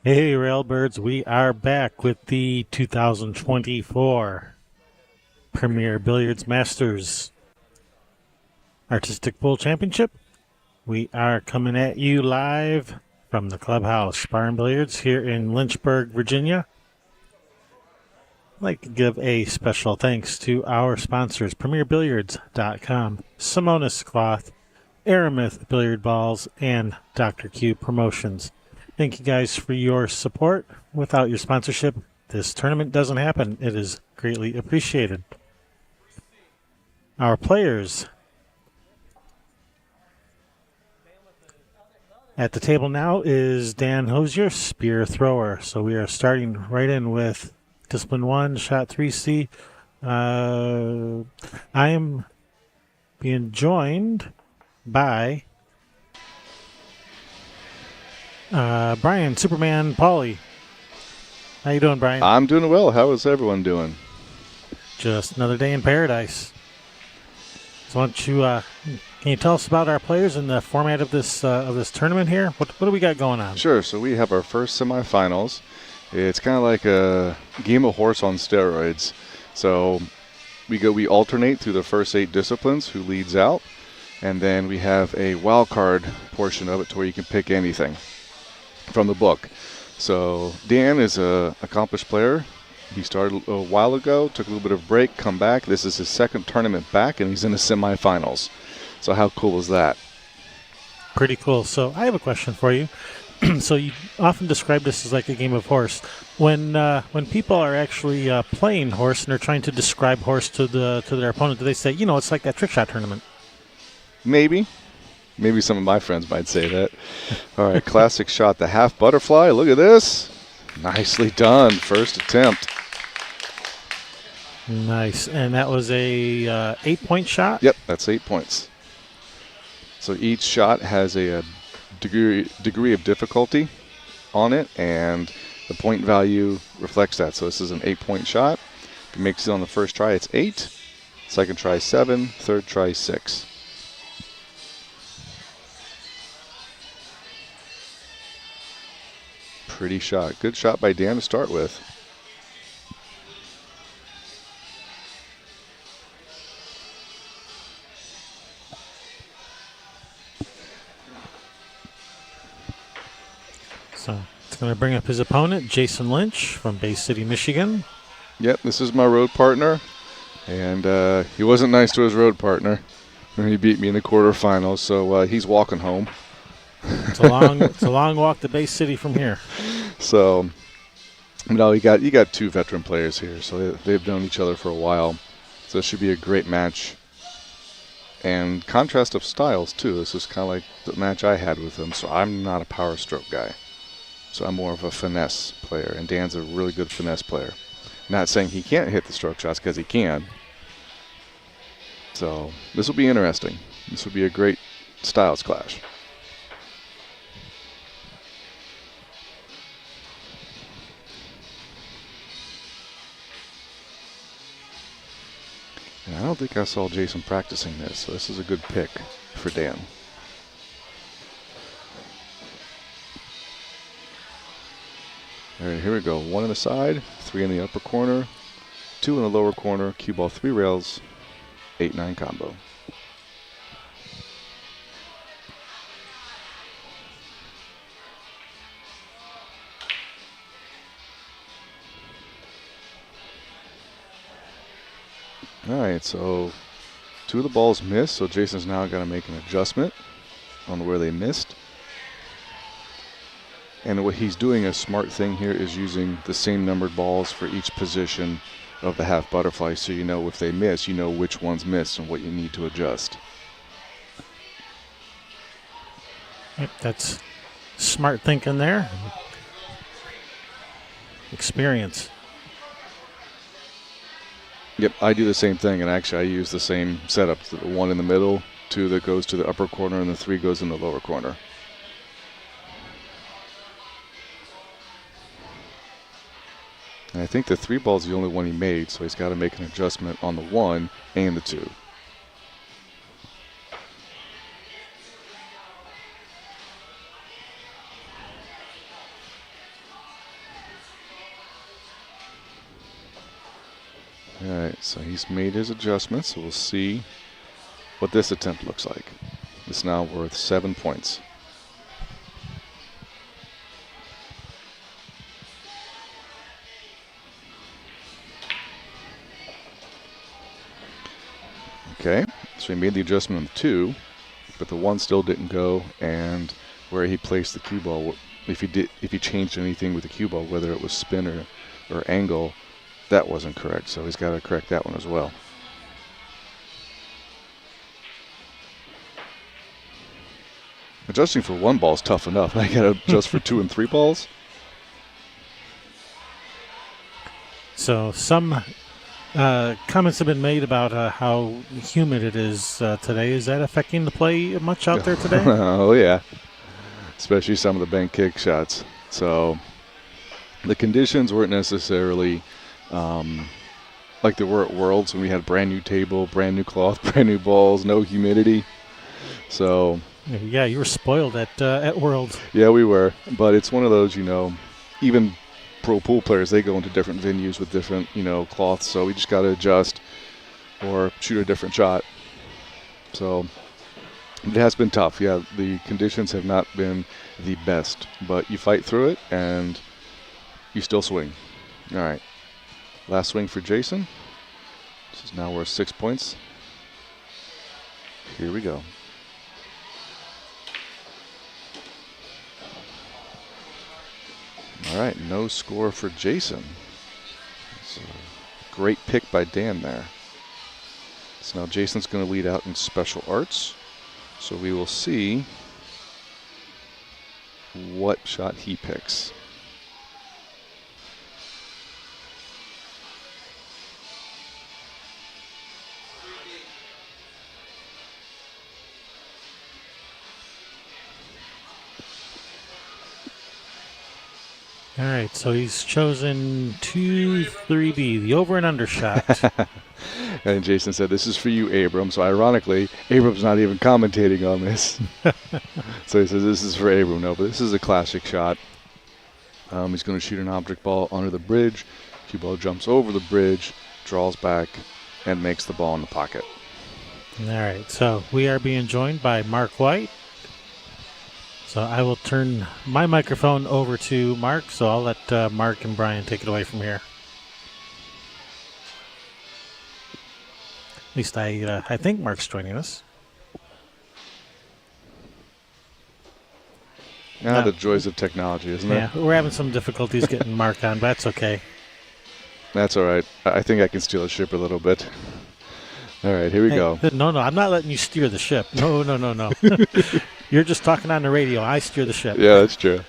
Hey, Railbirds, we are back with the 2024 Premier Billiards Masters Artistic Pool Championship. We are coming at you live from the Clubhouse Bar and Billiards here in Lynchburg, Virginia. I'd like to give a special thanks to our sponsors, PremierBilliards.com, Simonis Cloth, Aramith Billiard Balls, and Dr. Q Promotions. Thank you guys for your support. Without your sponsorship, this tournament doesn't happen. It is greatly appreciated. Our players at the table now is Dan Hosier, spear thrower. So we are starting right in with discipline 1, shot 3C. I am being joined by Brian, Superman, Pauly. How you doing, Brian? I'm doing well. How is everyone doing? Just another day in paradise. So why don't you, can you tell us about our players and the format of this tournament here? What do we got going on? Sure. So we have our first semifinals. It's kind of like a game of horse on steroids. So we alternate through the first 8 disciplines who leads out, and then we have a wild card portion of it to where you can pick anything from the book. So Dan is an accomplished player. He started a while ago, took a little bit of a break, come back. This is his second tournament back, and he's in the semifinals. So how cool is that? Pretty cool. So I have a question for you. So you often describe this as like a game of horse. When people are actually playing horse and they're trying to describe horse to their opponent, do they say, it's like that trick shot tournament? Maybe some of my friends might say that. All right, classic shot, the half butterfly. Look at this. Nicely done. First attempt. Nice. And that was a 8-point shot? Yep, that's 8 points. So each shot has a degree of difficulty on it, and the point value reflects that. So this is an 8-point shot. If he makes it on the first try, it's 8. Second try, 7. Third try, 6. Pretty shot. Good shot by Dan to start with. So it's going to bring up his opponent, Jason Lynch from Bay City, Michigan. Yep, this is my road partner. And he wasn't nice to his road partner when he beat me in the quarterfinals, so he's walking home. It's a long walk to Bay City from here. So, you got 2 veteran players here, so they've known each other for a while. So this should be a great match. And contrast of styles, too. This is kind of like the match I had with him. So I'm not a power stroke guy. So I'm more of a finesse player, and Dan's a really good finesse player. Not saying he can't hit the stroke shots, because he can. So this will be interesting. This will be a great styles clash. And I don't think I saw Jason practicing this, so this is a good pick for Dan. All right, here we go. 1 in the side, 3 in the upper corner, 2 in the lower corner, cue ball 3 rails, 8-9 combo. All right, so 2 of the balls missed, so Jason's now got to make an adjustment on where they missed. And what he's doing, a smart thing here, is using the same numbered balls for each position of the half butterfly, so you know if they miss, you know which ones missed and what you need to adjust. Yep, that's smart thinking there. Experience. Yep, I do the same thing, and actually I use the same setup. The 1 in the middle, 2 that goes to the upper corner, and the 3 goes in the lower corner. And I think the 3 ball is the only one he made, so he's got to make an adjustment on the 1 and the 2. All right, so he's made his adjustments. So we'll see what this attempt looks like. It's now worth 7 points. Okay, so he made the adjustment on the 2, but the 1 still didn't go, and where he placed the cue ball, if he changed anything with the cue ball, whether it was spin or angle, that wasn't correct. So he's got to correct that one as well. Adjusting for 1 ball is tough enough. I got to adjust for 2 and 3 balls. So some comments have been made about how humid it is today. Is that affecting the play much out there today? Oh, yeah. Especially some of the bank kick shots. So the conditions weren't necessarily like they were at Worlds when we had brand new table, brand new cloth, brand new balls, no humidity. So yeah, you were spoiled at Worlds. Yeah, we were. But it's one of those, even pro pool players, they go into different venues with different, cloths. So we just got to adjust or shoot a different shot. So it has been tough. Yeah, the conditions have not been the best. But you fight through it, and you still swing. All right. Last swing for Jason. This is now worth 6 points. Here we go. All right, no score for Jason. It's a great pick by Dan there. So now Jason's going to lead out in special arts. So we will see what shot he picks. All right, so he's chosen 2-3B, the over and under shot. And Jason said, "This is for you, Abram." So ironically, Abram's not even commentating on this. So he says, "This is for Abram." No, but this is a classic shot. He's going to shoot an object ball under the bridge. Cue ball jumps over the bridge, draws back, and makes the ball in the pocket. All right, so we are being joined by Mark White. So I will turn my microphone over to Mark, so I'll let Mark and Brian take it away from here. At least I think Mark's joining us. The joys of technology, isn't it? Yeah, we're having some difficulties getting Mark on, but that's okay. That's all right. I think I can steal the ship a little bit. All right, here we go. No, I'm not letting you steer the ship. No. You're just talking on the radio. I steer the ship. Yeah, that's true.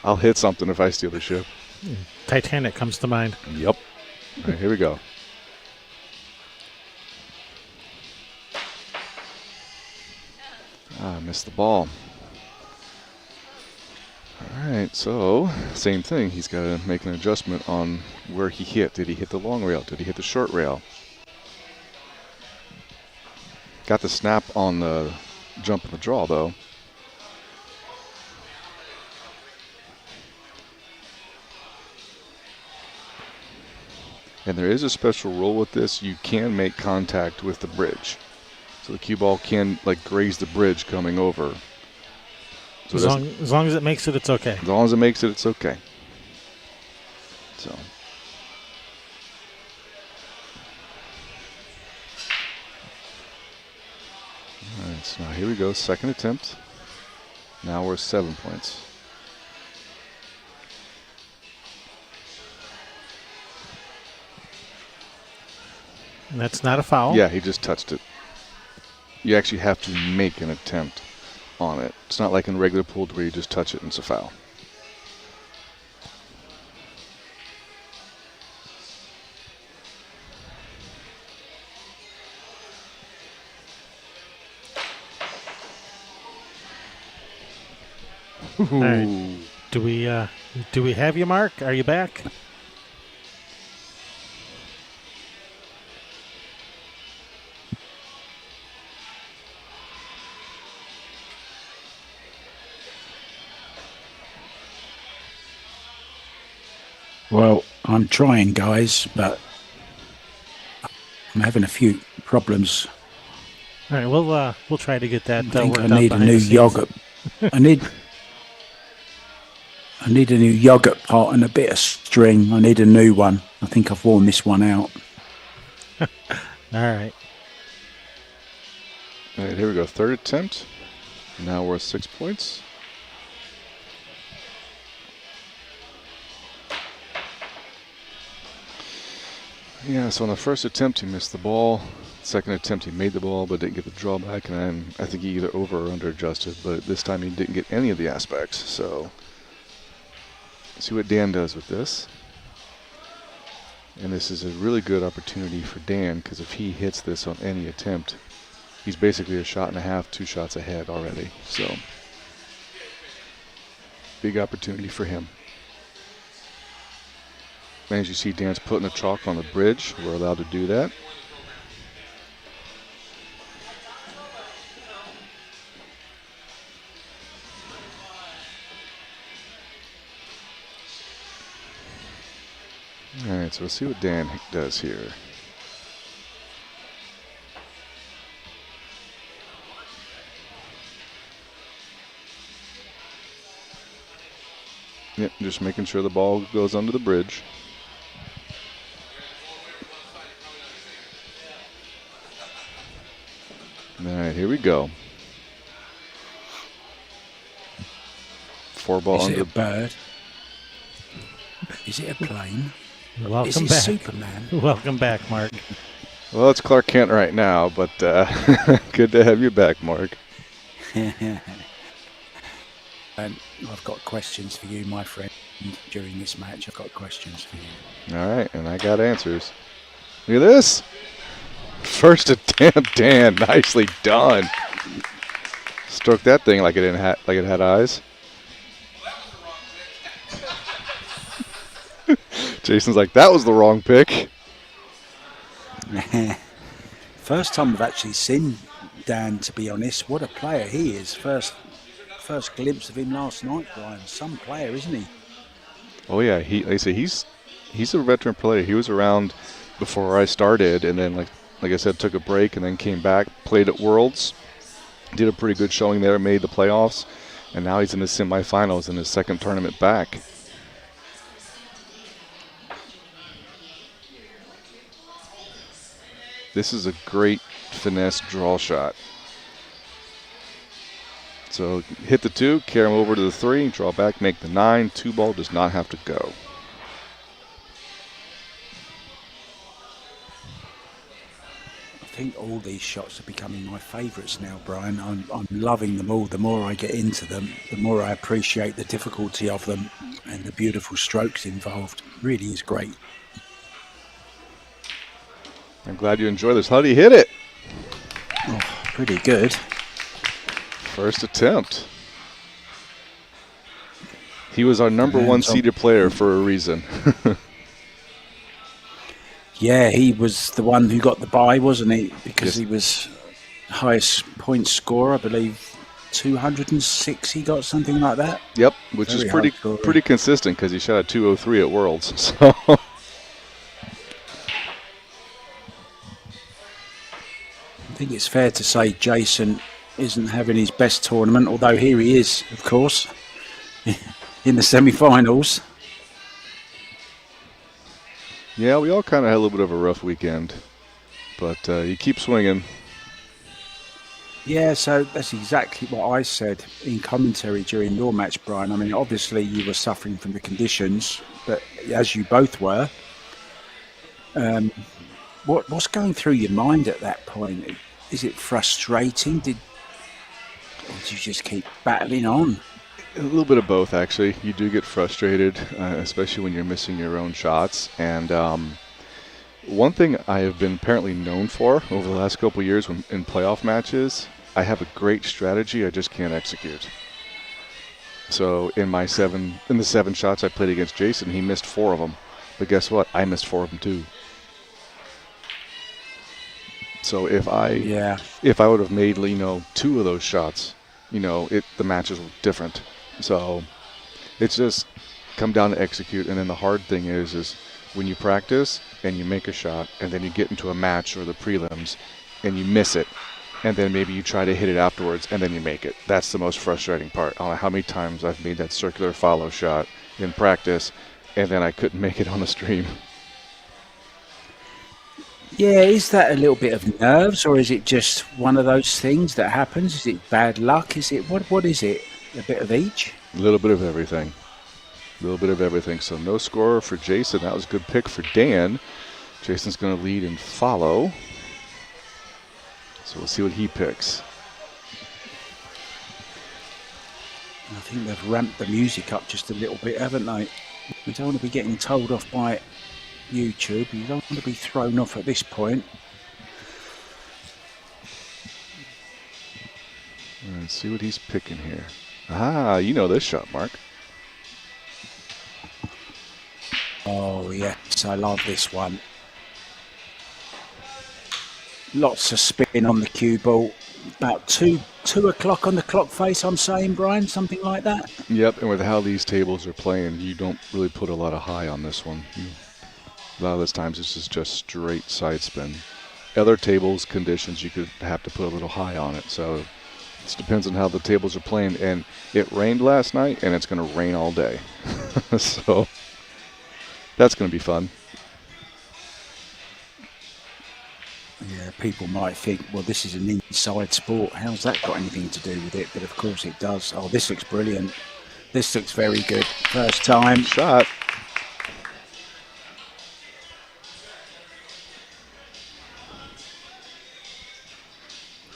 I'll hit something if I steal the ship. Titanic comes to mind. Yep. All right, here we go. I missed the ball. All right, so same thing. He's got to make an adjustment on where he hit. Did he hit the long rail? Did he hit the short rail? Got the snap on the jump and the draw, though. And there is a special rule with this. You can make contact with the bridge. So the cue ball can graze the bridge coming over. So as long as it makes it, it's okay. As long as it makes it, it's okay. So. All right, so now here we go, second attempt. Now we're 7 points. And that's not a foul? Yeah, he just touched it. You actually have to make an attempt on it. It's not like in regular pool where you just touch it and it's a foul. All right. Do we have you, Mark? Are you back? Well, I'm trying, guys, but I'm having a few problems. All right, we'll try to get that I think worked I out need a behind new the scenes. yogurt. I need a new yogurt pot and a bit of string. I need a new one. I think I've worn this one out. All right. All right, here we go. Third attempt. Now we're at 6 points. Yeah, so on the first attempt, he missed the ball. Second attempt, he made the ball but didn't get the drawback, and then I think he either over or under adjusted, but this time he didn't get any of the aspects. So, let's see what Dan does with this. And this is a really good opportunity for Dan, because if he hits this on any attempt, he's basically a shot and a half, 2 shots ahead already. So, big opportunity for him. And as you see, Dan's putting the chalk on the bridge. We're allowed to do that. All right, so let's see what Dan does here. Yep, just making sure the ball goes under the bridge. All right, here we go. 4 ball Is under it a bird? Is it a plane? Welcome Is it back. Superman? Welcome back, Mark. Well, it's Clark Kent right now, but good to have you back, Mark. And I've got questions for you, my friend. During this match, I've got questions for you. All right, and I got answers. Look at this. First attempt, Dan. Nicely done. Stroked that thing like it had eyes. Jason's like, that was the wrong pick. First time I've actually seen Dan, to be honest. What a player he is. First glimpse of him last night, Brian. Some player, isn't he? Oh yeah, like I say, he's a veteran player. He was around before I started, and then like I said, took a break and then came back, played at Worlds, did a pretty good showing there, made the playoffs, and now he's in the semifinals in his second tournament back. This is a great finesse draw shot. So hit the 2, carry him over to the 3, draw back, make the 9. 2 ball does not have to go. I think all these shots are becoming my favourites now, Brian. I'm loving them all. The more I get into them, the more I appreciate the difficulty of them and the beautiful strokes involved. Really is great. I'm glad you enjoy this. How do you hit it? Oh, pretty good. First attempt. He was our number 1 seeded player for a reason. Yeah, he was the one who got the bye, wasn't he? Because Yes. he was highest point scorer, I believe 206 he got, something like that. Yep, which Very is pretty high scorer. pretty consistent because he shot a 203 at Worlds. So I think it's fair to say Jason isn't having his best tournament, although here he is, of course, in the semi-finals. yeah, we all kind of had a little bit of a rough weekend, but you keep swinging. Yeah, so that's exactly what I said in commentary during your match, Brian. I mean, obviously you were suffering from the conditions, but as you both were, what's going through your mind at that point? Is it frustrating? Or did you just keep battling on? A little bit of both, actually. You do get frustrated, especially when you're missing your own shots. And one thing I have been apparently known for over the last couple of years in playoff matches, I have a great strategy, I just can't execute. So in the 7 shots I played against Jason, he missed 4 of them. But guess what? I missed 4 of them too. So if I would have made 2 of those shots, the matches were different. So it's just come down to execute. And then the hard thing is when you practice and you make a shot and then you get into a match or the prelims and you miss it, and then maybe you try to hit it afterwards and then you make it. That's the most frustrating part. I don't know how many times I've made that circular follow shot in practice and then I couldn't make it on the stream. Yeah, is that a little bit of nerves, or is it just one of those things that happens? Is it bad luck? Is it what is it? A bit of each? A little bit of everything. A little bit of everything. So no score for Jason. That was a good pick for Dan. Jason's going to lead and follow. So we'll see what he picks. I think they've ramped the music up just a little bit, haven't they? We don't want to be getting told off by YouTube. You don't want to be thrown off at this point. Let's see what he's picking here. Ah, you know this shot, Mark. Oh, yes, I love this one. Lots of spin on the cue ball. About 2 o'clock on the clock face, I'm saying, Brian, something like that. Yep, and with how these tables are playing, you don't really put a lot of high on this one. A lot of those times this is just straight side spin. Other tables, conditions, you could have to put a little high on it. So it depends on how the tables are playing. And it rained last night, and it's going to rain all day. So that's going to be fun. Yeah, people might think, well, this is an inside sport. How's that got anything to do with it? But of course it does. Oh, this looks brilliant. This looks very good. First time. Shot.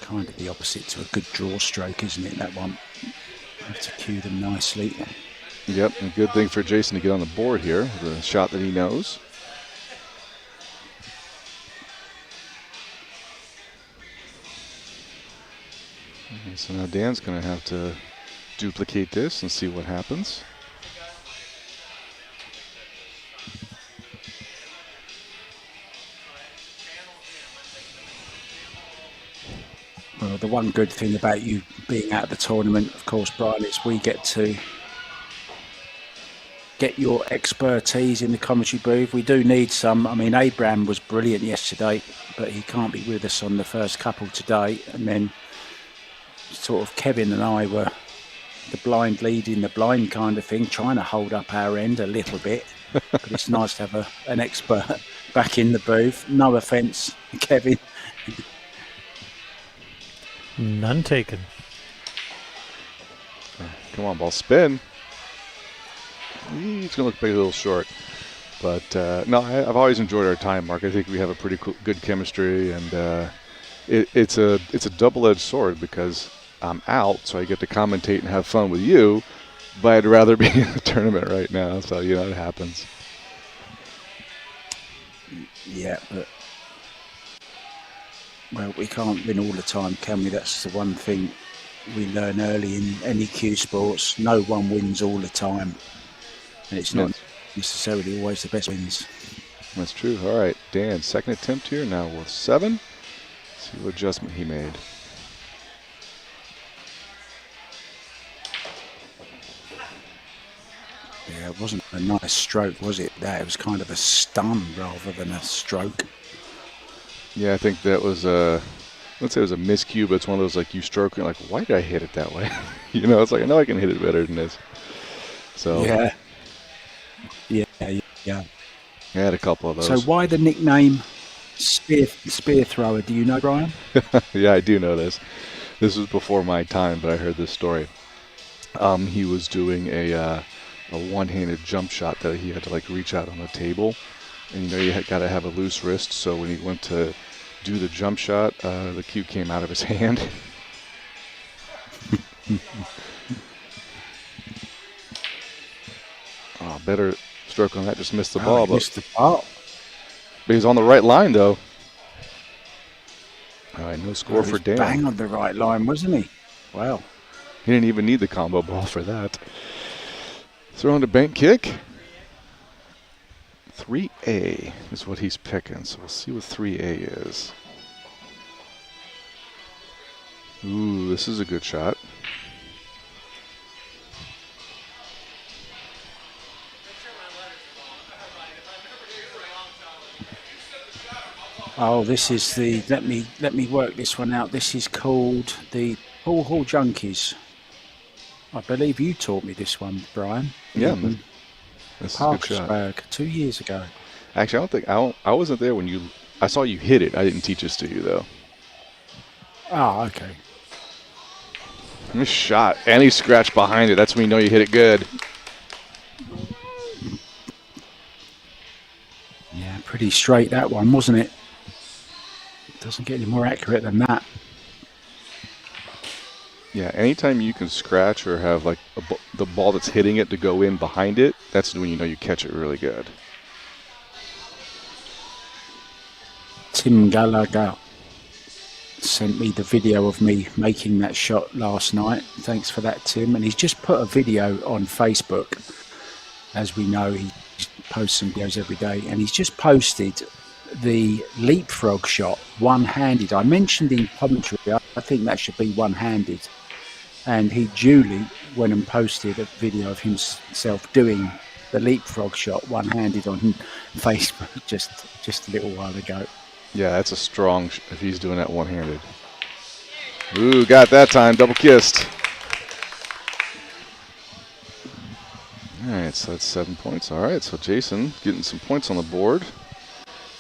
Kind of the opposite to a good draw stroke, isn't it, that one? Have to cue them nicely. Yep, and good thing for Jason to get on the board here with a shot that he knows. And so now Dan's going to have to duplicate this and see what happens. Well, the one good thing about you being at the tournament, of course, Brian, is we get to get your expertise in the commentary booth. We do need some. I mean, Abraham was brilliant yesterday, but he can't be with us on the first couple today. And then sort of Kevin and I were the blind leading the blind kind of thing, trying to hold up our end a little bit. But it's nice to have an expert back in the booth. No offence, Kevin. None taken. Come on, ball, spin. He's going to look maybe a little short. But, no, I've always enjoyed our time, Mark. I think we have a pretty good chemistry, and it's a double-edged sword because I'm out, so I get to commentate and have fun with you, but I'd rather be in the tournament right now, so, you know, it happens. Yeah, but well, we can't win all the time, can we? That's the one thing we learn early in any cue sports. No one wins all the time, and it's not necessarily always the best wins. That's true. All right, Dan, second attempt here now with 7. See what adjustment he made. Yeah, it wasn't a nice stroke, was it? That it was kind of a stun rather than a stroke. Yeah, I think that was let's say it was a miscue, but it's one of those like you stroke and like, why did I hit it that way? You know, it's like I know I can hit it better than this. So yeah. I had a couple of those. So why the nickname spear thrower? Do you know, Brian? Yeah, I do know this. This was before my time, but I heard this story. He was doing a one-handed jump shot that he had to like reach out on the table, and you know you got to have a loose wrist. So when he went to do the jump shot, the cue came out of his hand. Oh, better stroke on that. Just missed the ball, Missed the ball. But he was on the right line though. All right, no score for Dan. Bang on the right line, wasn't he? Wow. He didn't even need the combo ball for that. Throwing the bank kick. 3A is what he's picking, so we'll see what 3A is. Ooh, this is a good shot. Oh, this is the. Let me work this one out. This is called the Pool Hall Junkies. I believe you taught me this one, Brian. Yeah, In this is a good shot. Parkersburg 2 years ago. Actually, I wasn't there when you. I saw you hit it. I didn't teach this to you though. Oh, okay. Nice shot, and he scratched behind it. That's when you know you hit it good. Yeah, pretty straight that one, wasn't it? Doesn't get any more accurate than that. Yeah, anytime you can scratch or have like the ball that's hitting it to go in behind it, that's when you know you catch it really good. Tim Gallagher sent me the video of me making that shot last night. Thanks for that, Tim. And he's just put a video on Facebook. As we know, he posts some videos every day. And he's just posted the leapfrog shot one-handed. I mentioned in commentary, I think that should be one-handed. And he duly went and posted a video of himself doing the leapfrog shot one-handed on Facebook just a little while ago. Yeah, that's a strong if he's doing that one-handed. Ooh, got that time, double kissed. All right, so that's 7 points. All right, so Jason getting some points on the board.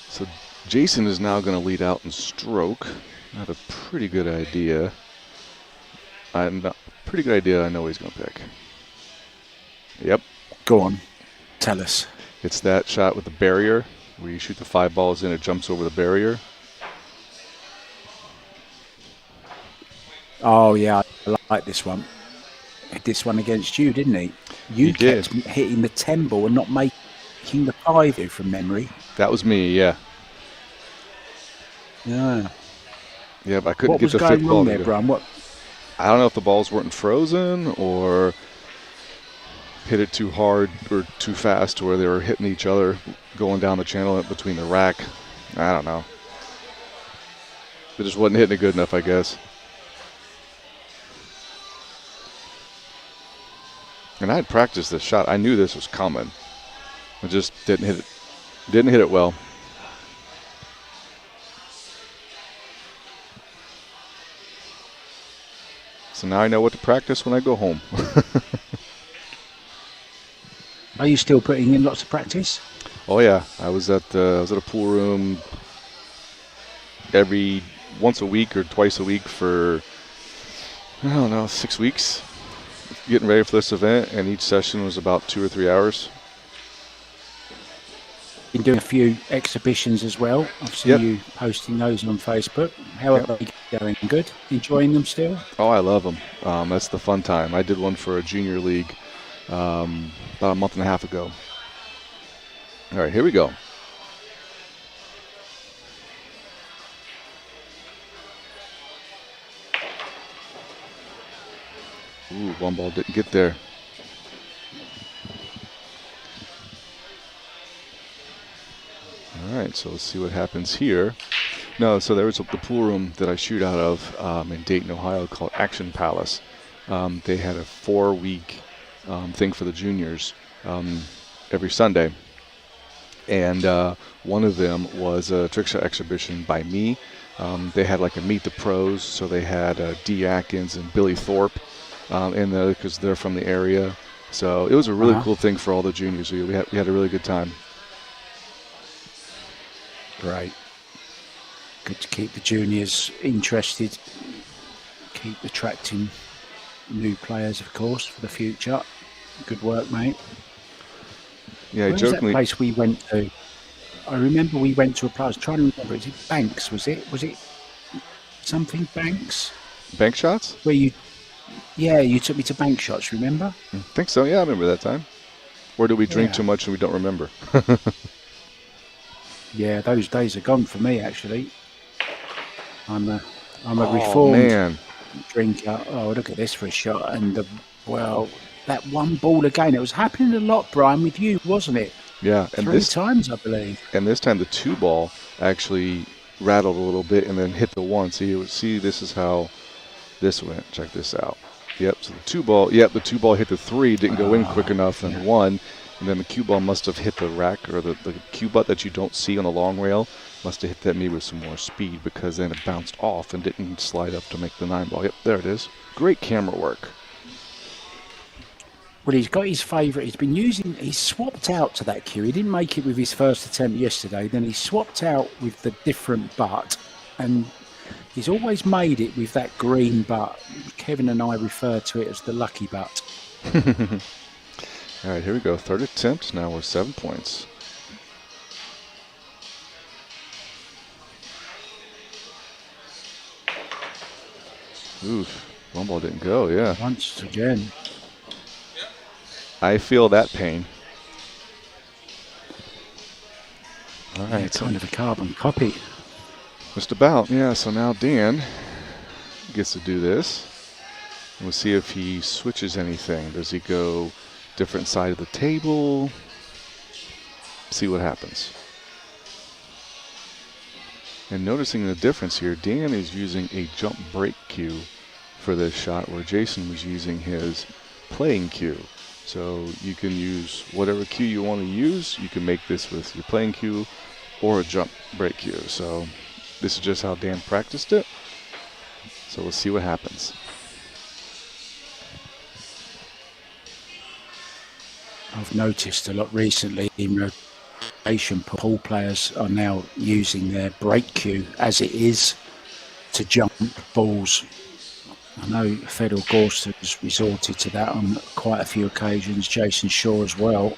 So Jason is now going to lead out in stroke. I have a pretty good idea. I know what he's going to pick. Yep. Go on, tell us. It's that shot with the barrier where you shoot the 5 balls in, it jumps over the barrier. Oh, yeah, I like this one. Hit this one against you, didn't he? You kept hitting the 10 ball and not making the 5 from memory. That was me, yeah. Yeah. Yeah, but I couldn't get the 5th ball. What was going wrong there, Brian? What? I don't know if the balls weren't frozen or hit it too hard or too fast where they were hitting each other going down the channel between the rack. I don't know. It just wasn't hitting it good enough, I guess. And I had practiced this shot. I knew this was coming. I just didn't hit it. Didn't hit it well. So now I know what to practice when I go home. Are you still putting in lots of practice? Oh yeah, I was at a pool room once a week or twice a week for I don't know 6 weeks, getting ready for this event, and each session was about 2 or 3 hours. Been doing a few exhibitions as well. I've seen you posting those on Facebook. How are they going? Good? Enjoying them still? Oh, I love them. That's the fun time. I did one for a junior league about a month and a half ago. All right, here we go. Ooh, one ball didn't get there. All right, so let's see what happens here. No, so there was the pool room that I shoot out of in Dayton, Ohio called Action Palace. They had a 4-week thing for the juniors every Sunday. And one of them was a trick shot exhibition by me. They had like a Meet the Pros, so they had Dee Atkins and Billy Thorpe in there because they're from the area. So it was a really cool thing for all the juniors. We had a really good time. Great. Good to keep the juniors interested. Keep attracting new players, of course, for the future. Good work, mate. Yeah, Where was that place we went to? I remember we went to a place. I was trying to remember. Is it Banks? Was it something Banks? Bank shots? Where you took me to bank shots. Remember? I think so. Yeah, I remember that time. Or did we drink too much and we don't remember? Yeah, those days are gone for me. Actually, I'm a reformed drinker. Oh, look at this for a shot! And that one ball again. It was happening a lot, Brian, with you, wasn't it? Yeah, and 3 times, I believe. And this time the 2 ball actually rattled a little bit and then hit the 1. See, this is how this went. Check this out. Yep. So the 2 ball. Yep, the 2 ball hit the 3. Didn't go in quick enough, and 1. And then the cue ball must have hit the rack or the cue butt that you don't see on the long rail, Must have hit that maybe with some more speed because then it bounced off and didn't slide up to make the 9 ball. Yep, there it is. Great camera work. Well, he's got his favourite. He's swapped out to that cue. He didn't make it with his first attempt yesterday. Then he swapped out with the different butt. And he's always made it with that green butt. Kevin and I refer to it as the lucky butt. All right, here we go. Third attempt. Now we're 7 points. Oof. One ball didn't go, yeah. Once again. I feel that pain. All right. Yeah, kind of a carbon copy. Just about, yeah. So now Dan gets to do this. And we'll see if he switches anything. Does he go different side of the table? See what happens. And noticing the difference here, Dan is using a jump break cue for this shot where Jason was using his playing cue. So you can use whatever cue you want to use. You can make this with your playing cue or a jump break cue. So this is just how Dan practiced it. So we'll see what happens. I've noticed a lot recently in rotation, pool players are now using their break cue as it is to jump balls. I know Fedor Gorst has resorted to that on quite a few occasions, Jason Shaw as well.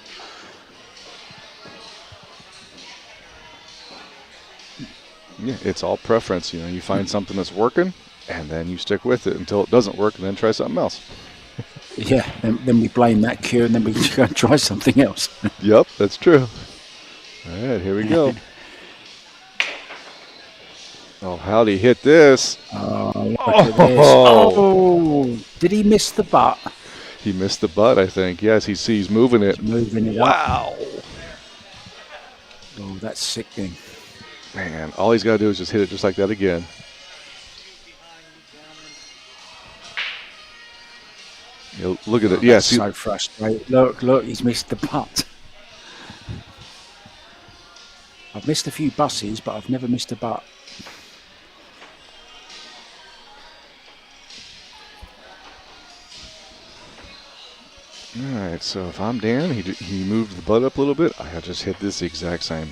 Yeah, it's all preference. You know, you find something that's working, and then you stick with it until it doesn't work, and then try something else. Yeah, then we blame that cue, and then we go and try something else. Yep, that's true. All right, here we go. Oh, how'd he hit this? Oh, look at this. Oh, did he miss the butt? He missed the butt, I think. Yes, he's moving it. He's moving it wow. up. Oh, that's sickening. Man, all he's got to do is just hit it just like that again. You know, look at it. Yes, so frustrating. Look, he's missed the putt. I've missed a few buses, but I've never missed a butt. All right, so if I'm Dan, he moved the butt up a little bit. I just hit this the exact same.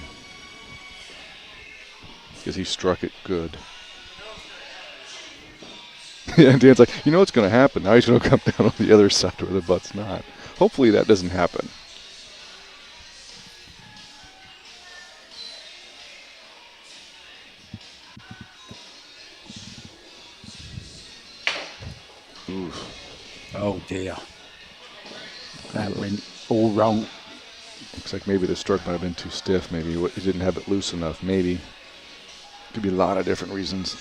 Because he struck it good. Yeah, and Dan's like, you know what's going to happen? Now he's going to come down on the other side where the butt's not. Hopefully that doesn't happen. Oof. Oh, dear. That went all wrong. Looks like maybe the stroke might have been too stiff. Maybe he didn't have it loose enough. Maybe. Could be a lot of different reasons.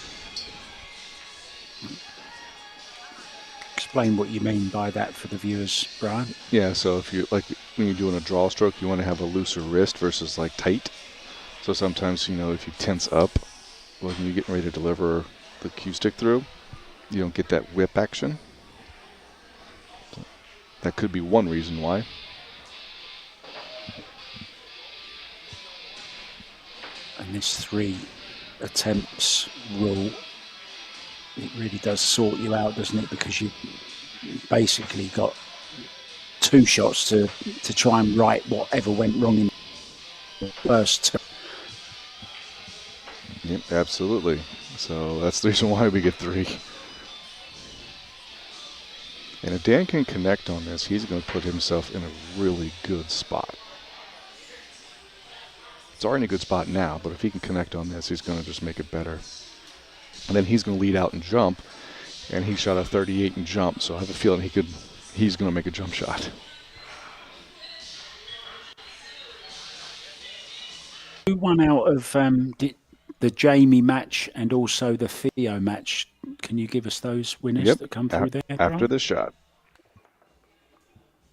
Explain what you mean by that for the viewers, Brian. Yeah, so if you like when you're doing a draw stroke, you want to have a looser wrist versus like tight. So sometimes, you know, if you tense up when you're getting ready to deliver the cue stick through, you don't get that whip action. So that could be one reason why. And this 3 attempts rule, it really does sort you out, doesn't it? Because you basically got 2 shots to try and right whatever went wrong in the first. Yep, absolutely. So that's the reason why we get 3. And if Dan can connect on this, he's going to put himself in a really good spot. It's already in a good spot now, but if he can connect on this, he's going to just make it better. And then he's going to lead out and jump, and he shot a 38 and jump, so I have a feeling he's going to make a jump shot. Who won out of the Jamie match and also the Theo match? Can you give us those winners that come through there? After the shot.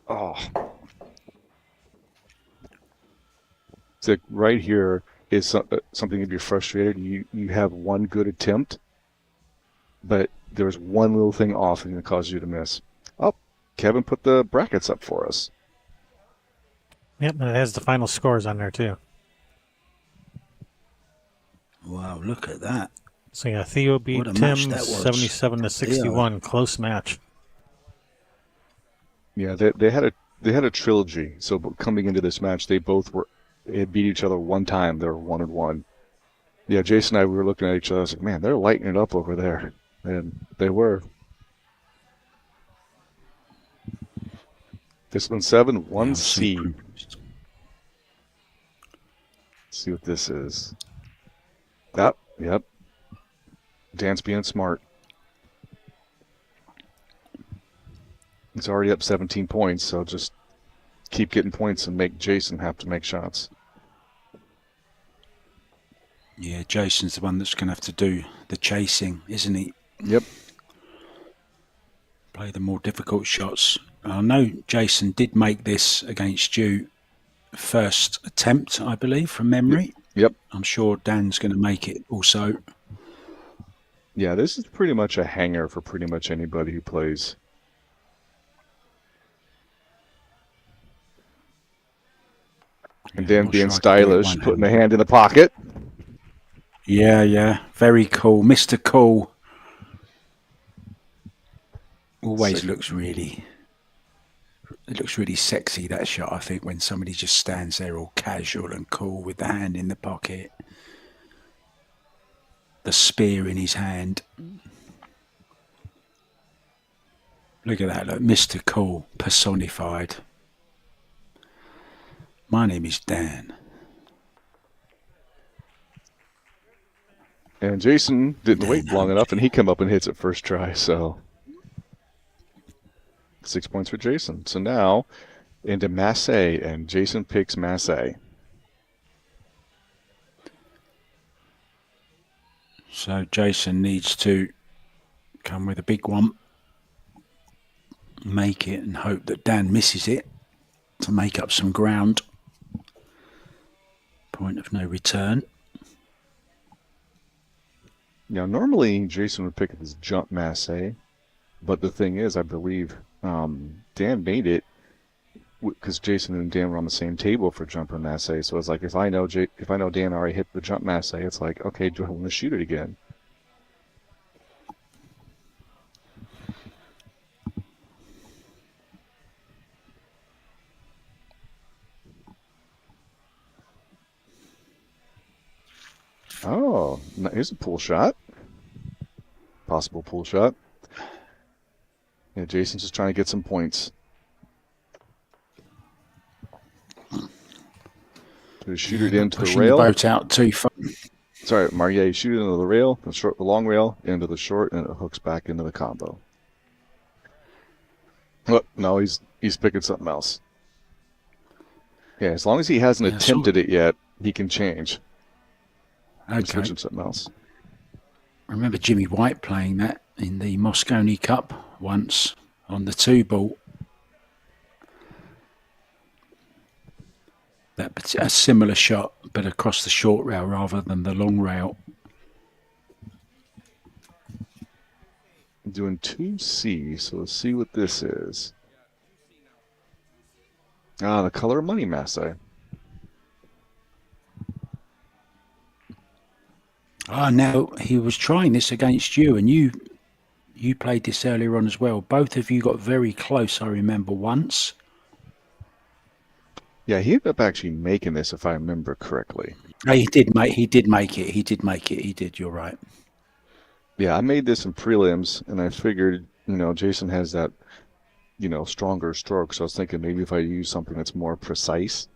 Oh. So right here is something if you're frustrated, you have one good attempt, but there's one little thing off and it causes you to miss. Oh, Kevin put the brackets up for us. Yep, and it has the final scores on there too. Wow, look at that. So yeah, Theo What beat a match Tim that was. 77 to 61. Close match. Yeah, they had a trilogy. So coming into this match, they had beat each other one time. They were 1-1. Yeah, Jason and I, we were looking at each other. I was like, man, they're lighting it up over there, and they were. This one's 7, Yeah, I'm 1C. super Let's impressed. see what this is. Yep. Dan's being smart. He's already up 17 points, so just keep getting points and make Jason have to make shots. Yeah, Jason's the one that's going to have to do the chasing, isn't he? Yep. Play the more difficult shots. I know Jason did make this against you first attempt, I believe, from memory. Yep. I'm sure Dan's going to make it also. Yeah, this is pretty much a hanger for pretty much anybody who plays. And Dan being stylish, putting a hand in the pocket. Yeah. Very cool. Mr. Cool. Always looks really sexy, that shot, I think, when somebody just stands there all casual and cool with the hand in the pocket. The spear in his hand. Look at that, look, Mr. Cool personified. My name is Dan. And Jason didn't wait long enough, and he came up and hits it first try, so 6 points for Jason. So now into Massey, and Jason picks Massey. So Jason needs to come with a big one, make it, and hope that Dan misses it to make up some ground. Point of no return. Now, normally Jason would pick up his jump Massey, but the thing is, I believe Dan made it because Jason and Dan were on the same table for jump and Massey. So it's like if I know Dan already hit the jump Massey, it's like, okay, do I want to shoot it again? Oh, here's a pull shot. Possible pull shot. Yeah, Jason's just trying to get some points. To shoot it into the rail. Pushing the boat out too far. Sorry, Marie, shoot it into the rail, the long rail, into the short, and it hooks back into the combo. Oh, no, he's picking something else. Yeah, as long as he hasn't attempted it yet, he can change. Okay. He's switching something else. I remember Jimmy White playing that in the Moscone Cup once on the 2-ball. A similar shot, but across the short rail rather than the long rail. I'm doing 2C, so let's see what this is. The color of money, Massey. Now he was trying this against you, and you played this earlier on as well. Both of you got very close, I remember, once. Yeah, he ended up actually making this, if I remember correctly. He did make it. You're right. Yeah, I made this in prelims, and I figured, Jason has that, stronger stroke. So I was thinking maybe if I use something that's more precise,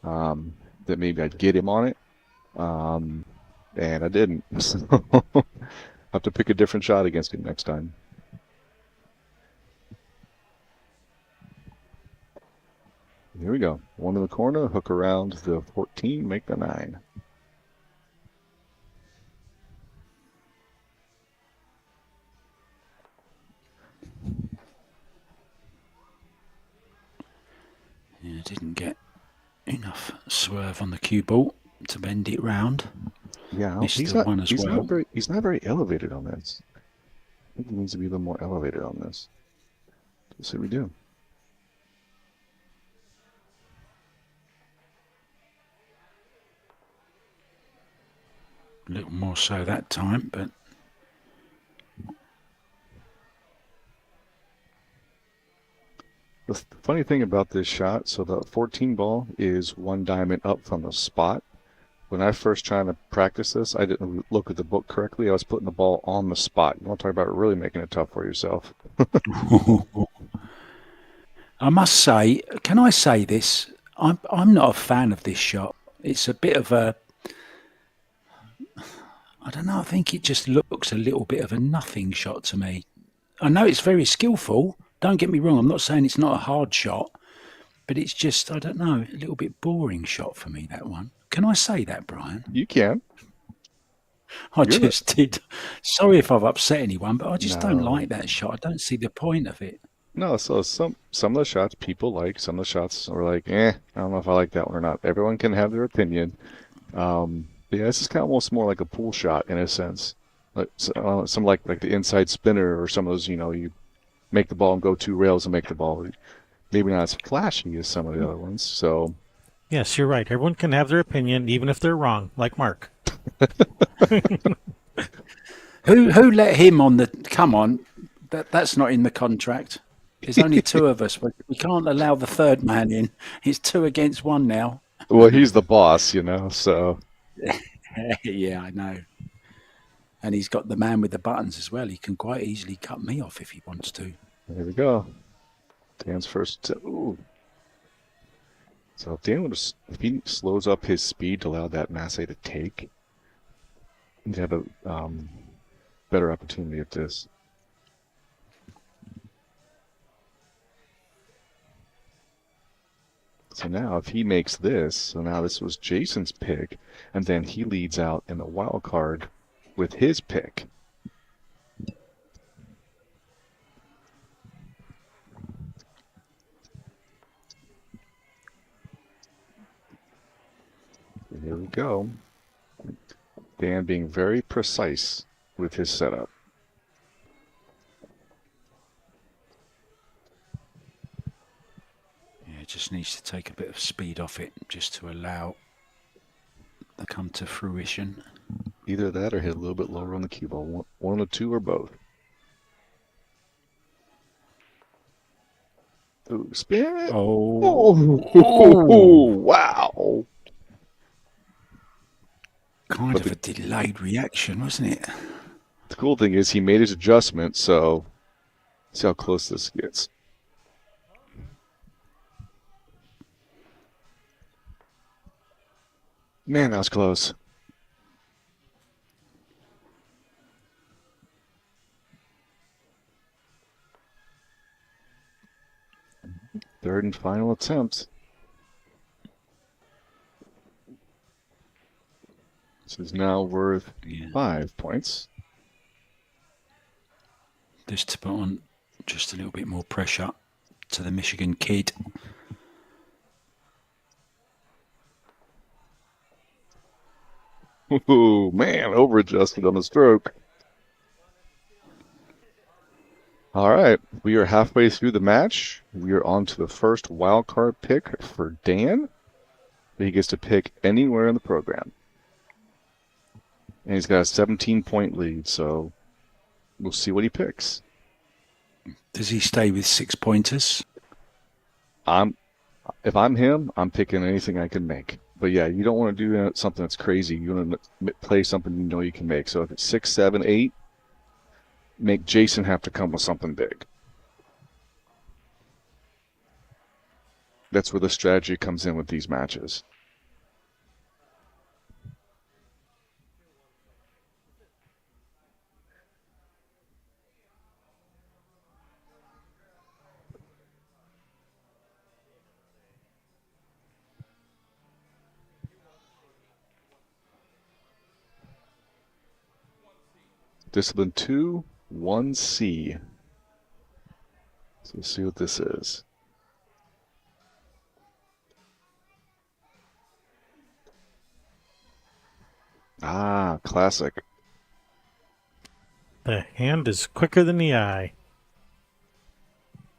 that maybe I'd get him on it. And I didn't. So I'll have to pick a different shot against him next time. Here we go. One in the corner, hook around the 14, make the 9. Yeah, didn't get enough swerve on the cue ball to bend it round. Yeah, Missed the one as well. He's not very elevated on this. I think he needs to be a little more elevated on this. Let's see what we do. little more so that time, but The funny thing about this shot, so the 14 ball is one diamond up from the spot. When I first tried to practice this, I didn't look at the book correctly. I was putting the ball on the spot. You want to talk about really making it tough for yourself? I must say, can I say this? I'm not a fan of this shot. It's a bit of a, I don't know, I think it just looks a little bit of a nothing shot to me. I know it's very skillful. Don't get me wrong. I'm not saying it's not a hard shot, but it's just, I don't know, a little bit boring shot for me, that one. Can I say that, Brian? You can. I just did. Sorry if I've upset anyone, but I just don't No. like that shot. I don't see the point of it. No, so some of the shots people like, some of the shots are like, I don't know if I like that one or not. Everyone can have their opinion. But yeah, this is kind of almost more like a pool shot in a sense. Like some like the inside spinner or some of those, you make the ball and go 2 rails and make the ball. Maybe not as flashy as some of the other ones. So Yes, you're right. Everyone can have their opinion, even if they're wrong, like Mark. Who let him on the? Come on, that's not in the contract. There's only 2 of us. We can't allow the third man in. It's 2 against 1 now. well, he's the boss, so Yeah, I know. And he's got the man with the buttons as well. He can quite easily cut me off if he wants to. there we go. Dan's first. Ooh. So if Dan if he slows up his speed to allow that masse to take, he'd have a better opportunity at this. So now if he makes this, so now this was Jason's pick, and then he leads out in the wild card with his pick. And here we go. Dan being very precise with his setup. Yeah, it just needs to take a bit of speed off it just to allow to come to fruition. Either that or hit a little bit lower on the cue ball. One of the 2 or both. Ooh, spin it. Oh, wow. Kind of a delayed reaction, wasn't it? The cool thing is he made his adjustment, so see how close this gets. Man, that was close. Third and final attempt. This is now worth 5 points. Just to put on just a little bit more pressure to the Michigan kid. Ooh, man, over-adjusted on the stroke. All right, we are halfway through the match. We are on to the first wild card pick for Dan. He gets to pick anywhere in the program. And he's got a 17-point lead, so we'll see what he picks. Does he stay with 6 pointers? If I'm him, I'm picking anything I can make. But yeah, you don't want to do something that's crazy. You want to play something you know you can make. So if it's 6, 7, 8, make Jason have to come with something big. That's where the strategy comes in with these matches. Discipline 2, 1C. So let's see what this is. Ah, classic. The hand is quicker than the eye.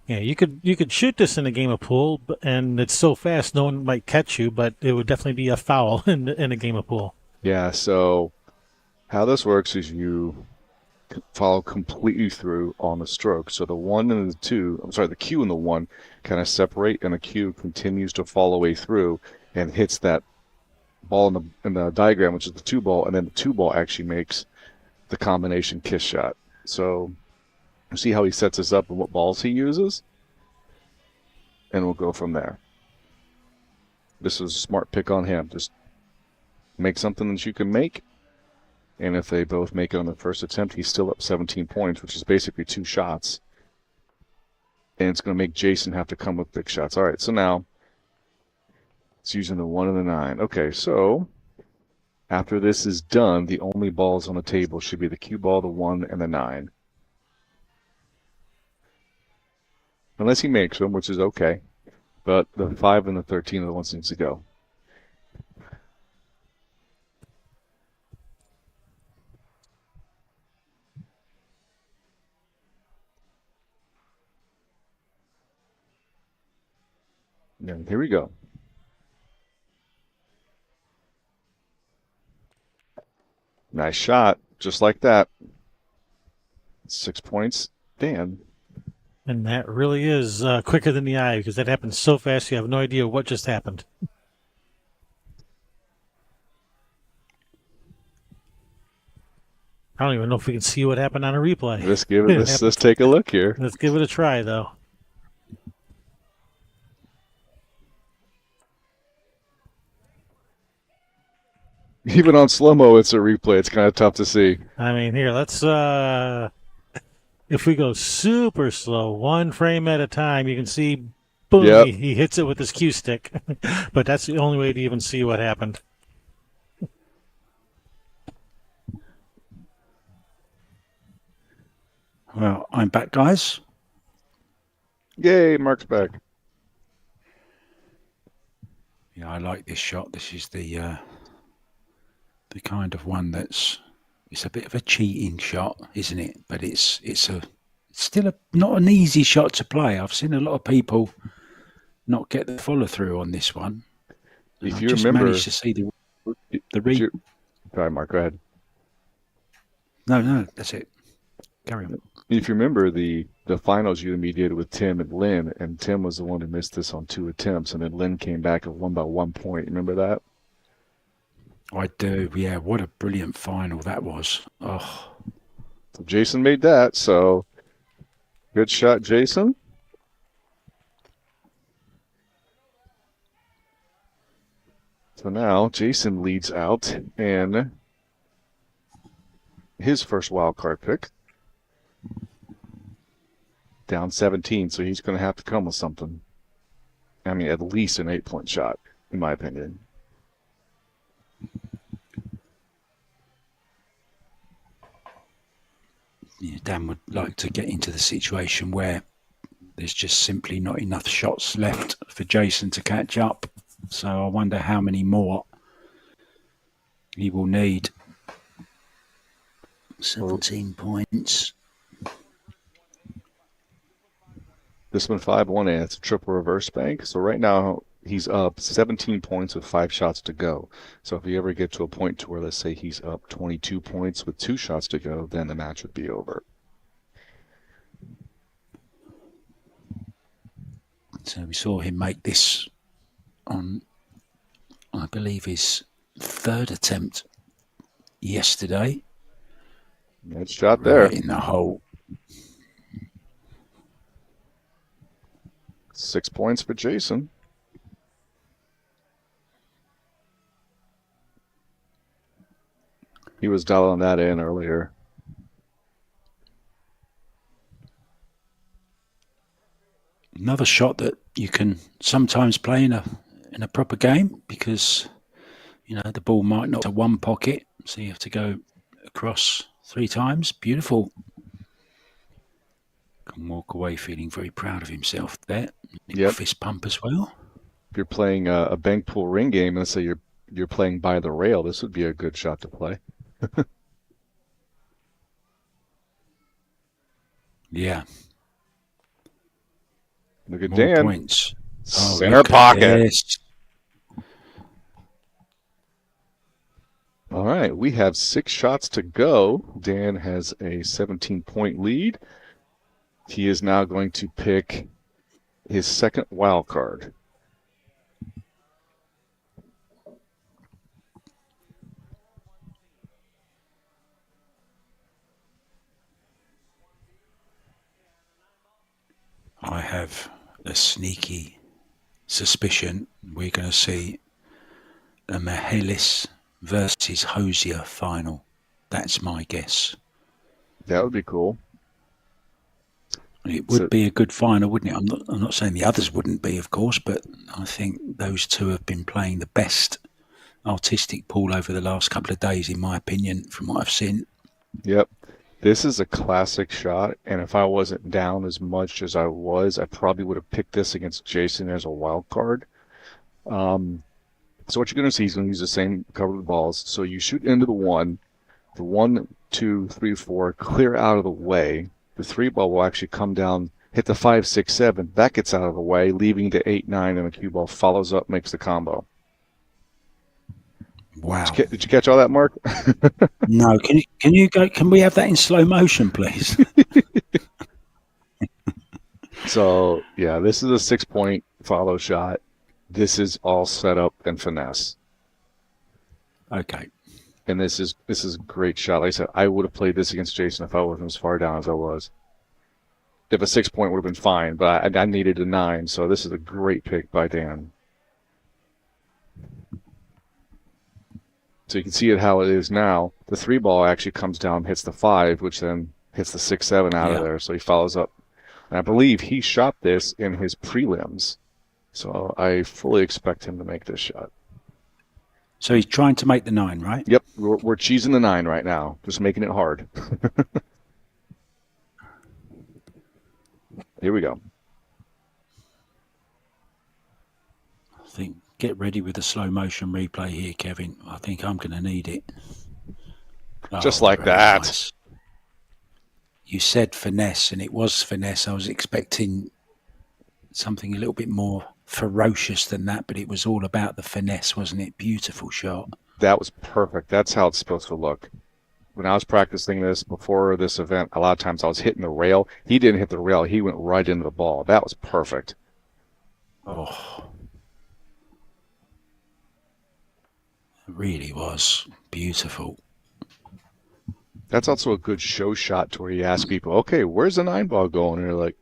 Yeah, you could shoot this in a game of pool, and it's so fast no one might catch you, but it would definitely be a foul in a game of pool. Yeah, so How this works is you follow completely through on the stroke. So the 1 and the 2, I'm sorry, the Q and the 1 kind of separate, and the Q continues to fall away through and hits that ball in the diagram, which is the 2 ball, and then the 2 ball actually makes the combination kiss shot. So see how he sets us up and what balls he uses, and we'll go from there. This is a smart pick on him. Just make something that you can make, and if they both make it on the first attempt, he's still up 17 points, which is basically 2 shots. And it's going to make Jason have to come with big shots. All right, so now it's using the 1 and the 9. Okay, so after this is done, the only balls on the table should be the cue ball, the 1, and the 9. Unless he makes them, which is okay. But the 5 and the 13 are the ones that needs to go. And here we go. Nice shot, just like that. 6 points, Dan. And that really is quicker than the eye, because that happens so fast you have no idea what just happened. I don't even know if we can see what happened on a replay. Let's take a look here. Let's give it a try, though. Even on slow-mo, it's a replay. It's kind of tough to see. I mean, here, let's, if we go super slow, 1 frame at a time, you can see, boom, Yep. he hits it with his cue stick. But that's the only way to even see what happened. Well, I'm back, guys. Yay, Mark's back. Yeah, I like this shot. This is the kind of one it's a bit of a cheating shot, isn't it? But it's still not an easy shot to play. I've seen a lot of people not get the follow through on this one. If you remember, managed to see the read. Sorry, Mark, go ahead. No, that's it. Carry on. If you remember the finals you mediated with Tim and Lynn, and Tim was the one who missed this on 2 attempts, and then Lynn came back and won by 1 point. Remember that? I do, yeah. What a brilliant final that was. Oh. So Jason made that, so good shot, Jason. So now Jason leads out, and his first wild card pick. Down 17, so he's going to have to come with something. I mean, at least an 8-point shot, in my opinion. Yeah, Dan would like to get into the situation where there's just simply not enough shots left for Jason to catch up. So I wonder how many more he will need. 17 points. This one 5-1, and it's a triple reverse bank. So right now he's up 17 points with 5 shots to go. So if you ever get to a point to where, let's say, he's up 22 points with 2 shots to go, then the match would be over. So we saw him make this on, I believe, his 3rd attempt yesterday. Nice shot there. Right in the hole. 6 points for Jason. He was dialing that in earlier. Another shot that you can sometimes play in a proper game, because the ball might not to one pocket, so you have to go across 3 times. Beautiful. Can walk away feeling very proud of himself there. Yep. Fist pump as well. If you're playing a bank pool ring game, let's say you're playing by the rail, this would be a good shot to play. Yeah. Look at More Dan. points. Center pocket. All right, we have 6 shots to go. Dan has a 17-point lead. He is now going to pick his second wild card. I have a sneaky suspicion we're going to see a Mihalis versus Hosier final. That's my guess. That would be cool. It would be a good final, wouldn't it? I'm not saying the others wouldn't be, of course, but I think those two have been playing the best artistic pool over the last couple of days, in my opinion, from what I've seen. Yep. This is a classic shot, and if I wasn't down as much as I was, I probably would have picked this against Jason as a wild card. So what you're going to see, he's going to use the same cover of balls. So you shoot into the 1, 2, 3, 4, clear out of the way. The 3 ball will actually come down, hit the 5, 6, 7. That gets out of the way, leaving the 8, 9, and the cue ball follows up, makes the combo. Wow! Did you catch all that, Mark? No. Can you go? Can we have that in slow motion, please? So yeah, this is a 6-point follow shot. This is all set up and finesse. Okay. And this is a great shot. Like I said, I would have played this against Jason if I wasn't as far down as I was. If a 6-point would have been fine, but I needed a 9, so this is a great pick by Dan. So you can see it how it is now. The 3 ball actually comes down, hits the 5, which then hits the 6, 7 out of there. So he follows up. And I believe he shot this in his prelims. So I fully expect him to make this shot. So he's trying to make the 9, right? Yep, we're cheesing the 9 right now, just making it hard. Here we go. I think get ready with the slow motion replay here, Kevin. I think I'm going to need it. Just like that. Nice. You said finesse, and it was finesse. I was expecting something a little bit more ferocious than that, but it was all about the finesse, wasn't it? Beautiful shot. That was perfect. That's how it's supposed to look. When I was practicing this before this event, a lot of times I was hitting the rail. He didn't hit the rail. He went right into the ball. That was perfect. Oh, it really was beautiful. That's also a good show shot to where you ask people, okay, where's the 9 ball going? And they're like,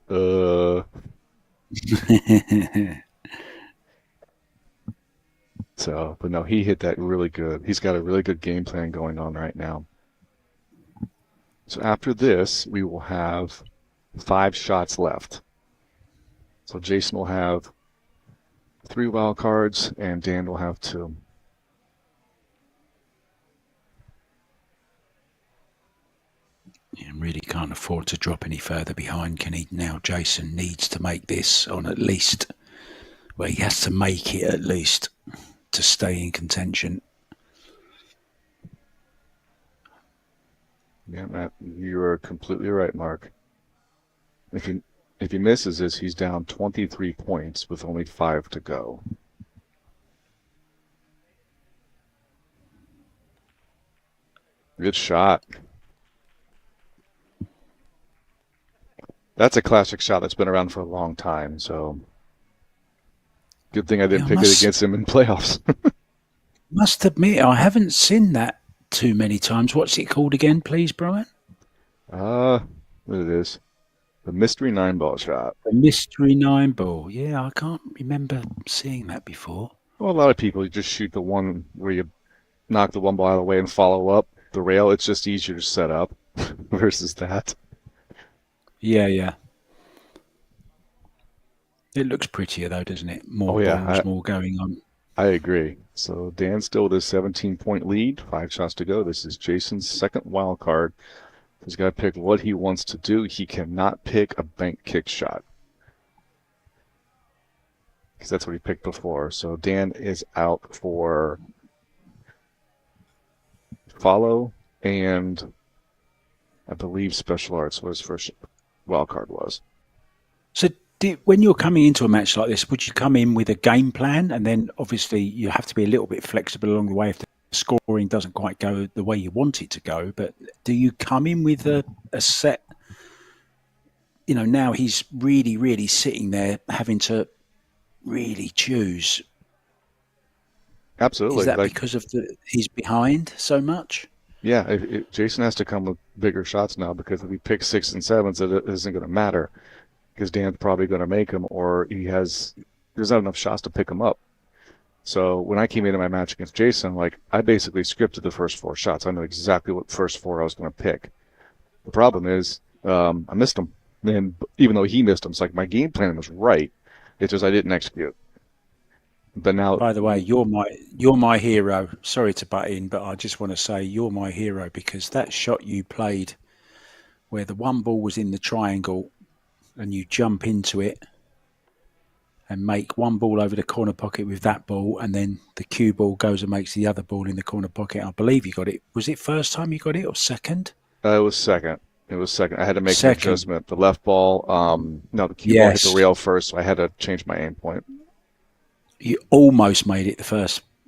So, but no, he hit that really good. He's got a really good game plan going on right now. So after this, we will have 5 shots left. So Jason will have 3 wild cards, and Dan will have 2. He really can't afford to drop any further behind, can he? Now Jason needs to make this on at least, well, he has to make it at least to stay in contention. Yeah, Matt, you are completely right, Mark. If he misses this, he's down 23 points with only 5 to go. Good shot. That's a classic shot that's been around for a long time, so good thing I didn't pick it against him in playoffs. Must admit, I haven't seen that too many times. What's it called again, please, Brian? What it is. The mystery 9 ball shot. The mystery 9 ball. Yeah, I can't remember seeing that before. Well, a lot of people just shoot the one where you knock the 1 ball out of the way and follow up the rail. It's just easier to set up versus that. Yeah. It looks prettier though, doesn't it? More balls, more going on. I agree. So Dan's still with a 17-point lead, 5 shots to go. This is Jason's second wild card. He's got to pick what he wants to do. He cannot pick a bank kick shot, because that's what he picked before. So Dan is out for follow, and I believe special arts was first wild card was. So when you're coming into a match like this, would you come in with a game plan, and then obviously you have to be a little bit flexible along the way if scoring doesn't quite go the way you want it to go, but do you come in with a set? Now he's really, really sitting there having to really choose. Is Absolutely. that Like, because of he's behind so much? yeah, Jason has to come with bigger shots now because if he picks 6 and 7s, it isn't going to matter because Dan's probably going to make him, or there's not enough shots to pick him up. So when I came into my match against Jason, like I basically scripted the first 4 shots. I know exactly what first 4 I was going to pick. The problem is I missed them, and even though he missed them, it's like my game plan was right. It's just I didn't execute. But now, By the way, you're my hero. Sorry to butt in, but I just want to say you're my hero because that shot you played where the one ball was in the triangle and you jump into it and make one ball over the corner pocket with that ball, and then the cue ball goes and makes the other ball in the corner pocket. I believe you got it. Was it first time you got it or second? it was second. It was second. I had to make an Second. adjustment. The left ball, no, the cue ball hit the Yes. rail first, so I had to change my aim point. You almost made it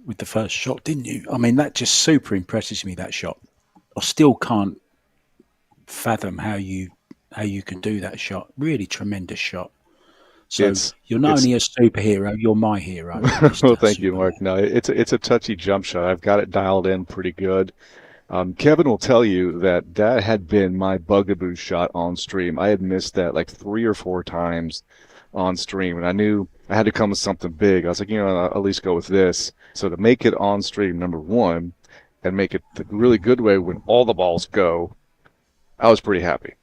with the first shot, didn't you? I mean, that just super impresses me, that shot. I still can't fathom how you can do that shot. Really tremendous shot. So It's you're not it's only a superhero, you're my hero, well, Mr. thank you, Mark. Superman. No, it's a touchy jump shot. I've got it dialed in pretty good. Kevin will tell you that that had been my bugaboo shot on stream. I had missed that like 3 or 4 times on stream, and I knew I had to come with something big. I was like, I'll at least go with this. So to make it on stream, number one, and make it the really good way when all the balls go, I was pretty happy.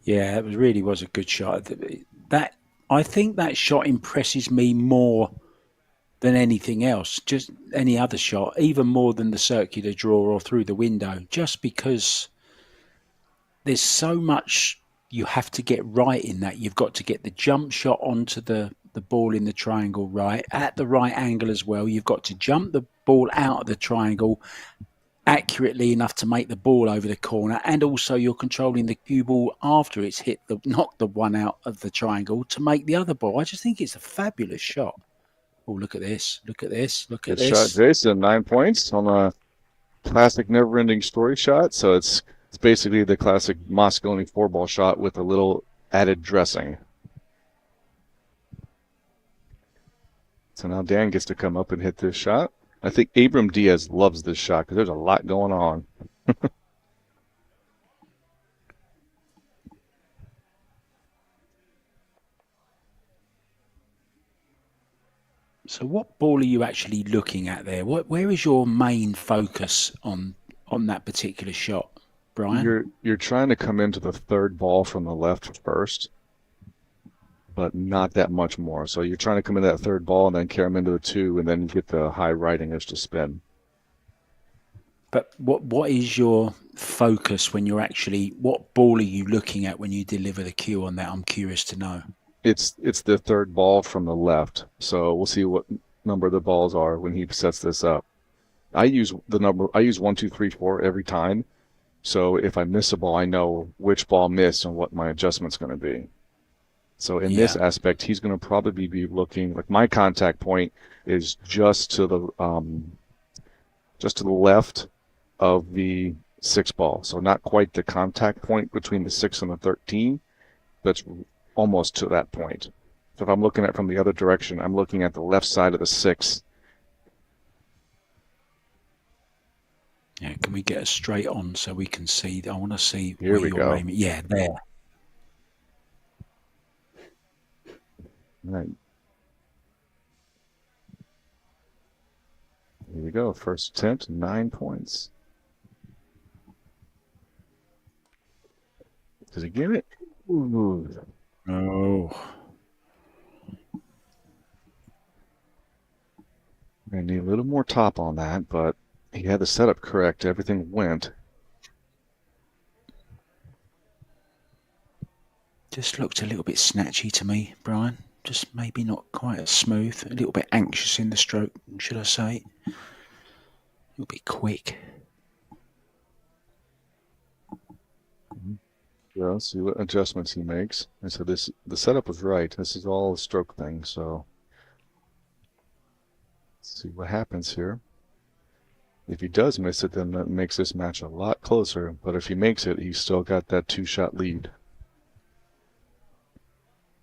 Yeah, it really was a good shot. That I think that shot impresses me more than anything else. Just any other shot, even more than the circular draw or through the window, just because there's so much you have to get right in that. You've got to get the jump shot onto the ball in the triangle right at the right angle as well. You've got to jump the ball out of the triangle accurately enough to make the ball over the corner, and also you're controlling the cue ball after it's knocked the one out of the triangle to make the other ball. I just think it's a fabulous shot. Oh, look at this! Look at this! Look at Good shot, this! Jason. 9 points on a classic never-ending story shot. So it's basically the classic Moscone 4-ball shot with a little added dressing. So now Dan gets to come up and hit this shot. I think Abram Diaz loves this shot because there's a lot going on. So, what ball are you actually looking at there? Where is your main focus on that particular shot, Brian? You're trying to come into the 3rd ball from the left first, but not that much more. So you're trying to come into that 3rd ball and then carry them into the 2, and then get the high righting edge to spin. But what is your focus when you're actually? What ball are you looking at when you deliver the cue on that? I'm curious to know. It's the 3rd ball from the left. So we'll see what number the balls are when he sets this up. I use 1, 2, 3, 4 every time. So if I miss a ball, I know which ball missed and what my adjustment's going to be. So in this Yeah, aspect, he's going to probably be looking like my contact point is just to the left of the 6 ball. So not quite the contact point between the 6 and the 13, but almost to that point. So if I'm looking at from the other direction, I'm looking at the left side of the 6. yeah. Can we get a straight on so we can see? I want to see Here where we you're go. aiming. Yeah, there. All right. Here we go. First attempt, 9 points. Does he get it? Ooh. Oh, I need a little more top on that, but he had the setup correct. Everything went. just looked a little bit snatchy to me, Brian. Just maybe not quite as smooth. A little bit anxious in the stroke, should I say? A little bit quick. Yeah, see what adjustments he makes. And so the setup was right. This is all a stroke thing, so let's see what happens here. If he does miss it, then that makes this match a lot closer. But if he makes it, he's still got that 2-shot lead.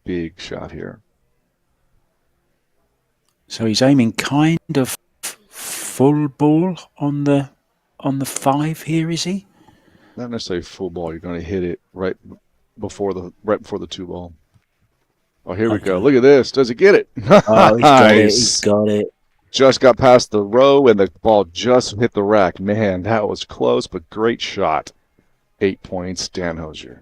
Big shot here. So he's aiming kind of full ball on the 5 here, is he? Not necessarily full ball. You're going to hit it right before the 2-ball. Oh, here we go. Look at this. Does he get it? Oh, he's got it. He's got it. Just got past the row, and the ball just hit the rack. Man, that was close, but great shot. 8 points, Dan Hosier.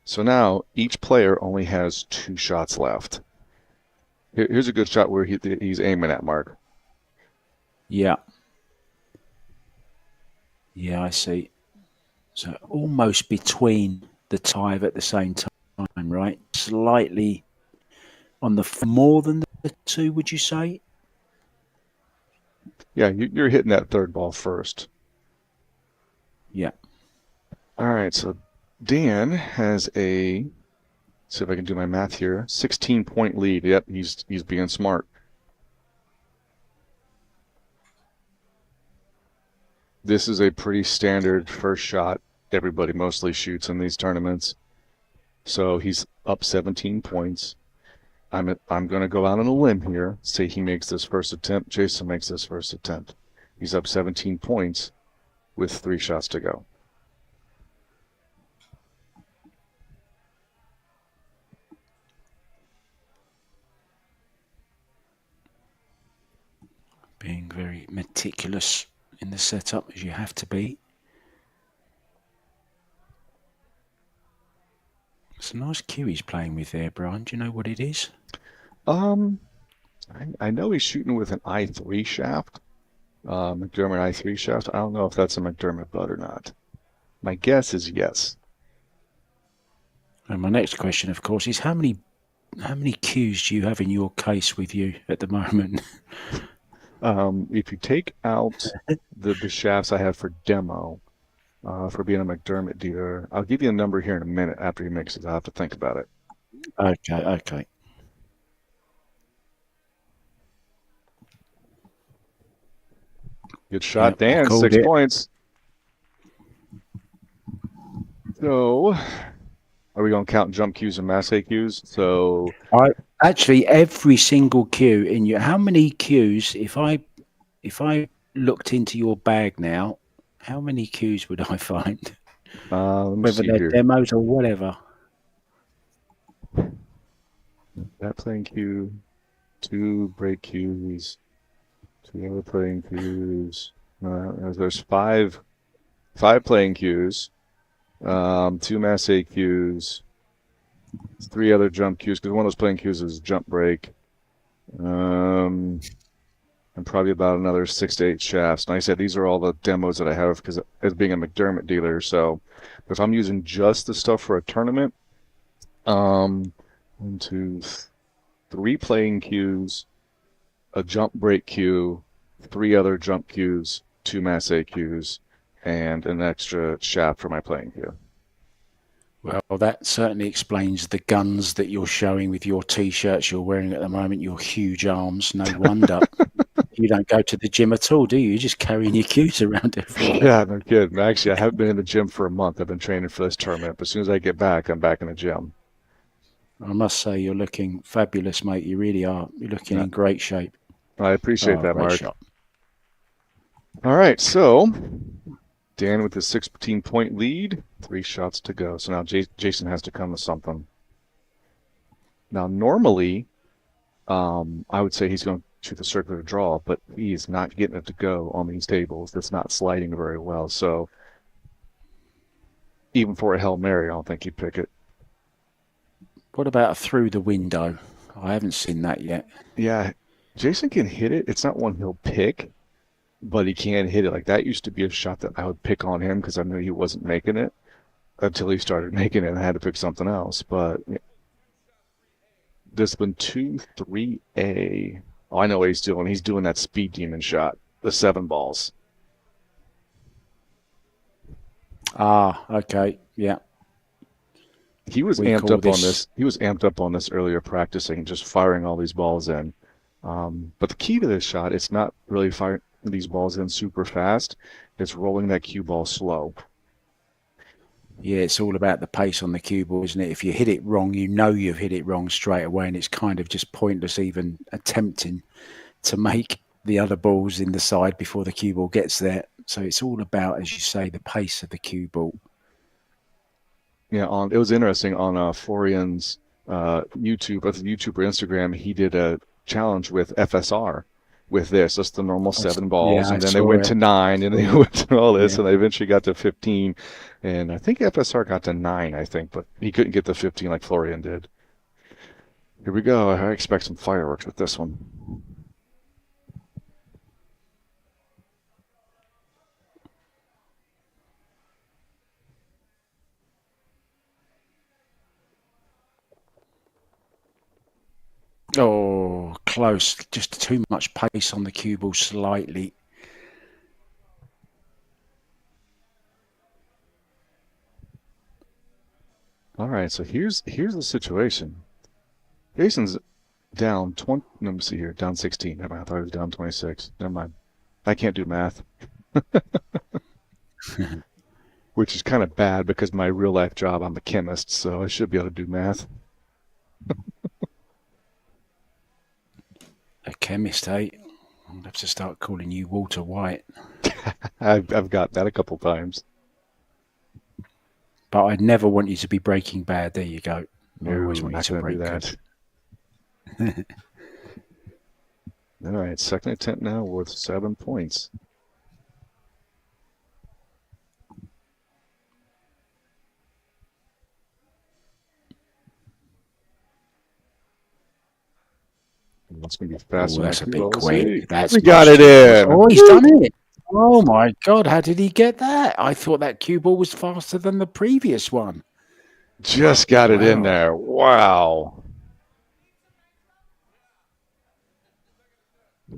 So now each player only has 2 shots left. Here's a good shot where he's aiming at, Mark. Yeah. Yeah, I see. So almost between the tie at the same time, right? Slightly on the more than the 2, would you say? Yeah, you're hitting that 3rd ball first. Yeah. All right, so Dan has a, see if I can do my math here, 16-point lead. Yep, he's being smart. This is a pretty standard first shot everybody mostly shoots in these tournaments. So he's up 17 points. I'm going to go out on a limb here, say he makes this first attempt, Jason makes this first attempt. He's up 17 points with 3 shots to go. Being very meticulous in the setup, as you have to be. It's a nice cue he's playing with there, Brian. Do you know what it is? I know he's shooting with an I3 shaft, McDermott I3 shaft. I don't know if that's a McDermott butt or not. My guess is yes. And my next question, of course, is how many cues do you have in your case with you at the moment? If you take out the shafts I have for demo, for being a McDermott dealer, I'll give you a number here in a minute after he mixes. I'll have to think about it. Okay. Good shot, Dan. 6 points. So, are we going to count jump cues and mass cues? So, actually, every single cue in your. How many cues? If I looked into your bag now, how many cues would I find? Whether they're demos or whatever. That playing cue, 2 break cues, 2 other playing cues. There's 5 playing cues, 2 mass cues, 3 other jump cues, because one of those playing cues is jump break. And probably about another 6 to 8 shafts. And like I said, these are all the demos that I have because as being a McDermott dealer. So if I'm using just the stuff for a tournament, 1, 2, 3 playing cues, a jump break cue, 3 other jump cues, 2 mass cues, and an extra shaft for my playing cue. Well, that certainly explains the guns that you're showing with your T-shirts you're wearing at the moment, your huge arms. No wonder. You don't go to the gym at all, do you? You're just carrying your cues around everywhere. Yeah, no kidding. Actually, I haven't been in the gym for a month. I've been training for this tournament. But as soon as I get back, I'm back in the gym. I must say, you're looking fabulous, mate. You really are. You're looking in great shape. I appreciate that, Mark. Shot. All right, so Dan with his 16-point lead, 3 shots to go. So now Jason has to come with something. Now, normally, I would say he's going to shoot the circular draw, but he is not getting it to go on these tables. That's not sliding very well. So even for a Hail Mary, I don't think he'd pick it. What about through the window? I haven't seen that yet. Yeah, Jason can hit it. It's not one he'll pick, but he can hit it. Like that used to be a shot that I would pick on him because I knew he wasn't making it until he started making it and I had to pick something else. But yeah. Discipline 2-3A. Oh, I know what he's doing. He's doing that speed demon shot, the 7 balls. Ah, okay, yeah. He was amped up on this. He was amped up on this earlier, practicing, just firing all these balls in. But the key to this shot, it's not really firing these balls in super fast. It's rolling that cue ball slow. Yeah, it's all about the pace on the cue ball, isn't it? If you hit it wrong, you know you've hit it wrong straight away, and it's kind of just pointless even attempting to make the other balls in the side before the cue ball gets there. So it's all about, as you say, the pace of the cue ball. Yeah, it was interesting on Florian's YouTube, or YouTube or Instagram. He did a challenge with FSR with this, just the normal 7 balls, Yeah, I and then they saw went it. to 9, and they went to all this, Yeah. and they eventually got to 15, and I think FSR got to 9, I think, but he couldn't get to 15 like Florian did. Here we go. I expect some fireworks with this one. Oh, close. Just too much pace on the cue ball slightly. All right, so here's the situation. Jason's down 20. Let me see here. Down 16. Never mind. I thought he was down 26. Never mind. I can't do math. Which is kind of bad because my real life job, I'm a chemist, so I should be able to do math. A chemist, eh? I'll have to start calling you Walter White. I've got that a couple times. But I never want you to be Breaking Bad. There you go. No, I always want you not to going to do break that. All right, second attempt now worth 7 points. That's going to be fast. Oh, that's a bit quick. That's we got it in. Oh, he's done it. Oh my God, how did he get that? I thought that cue ball was faster than the previous one. Just got it in there. Wow.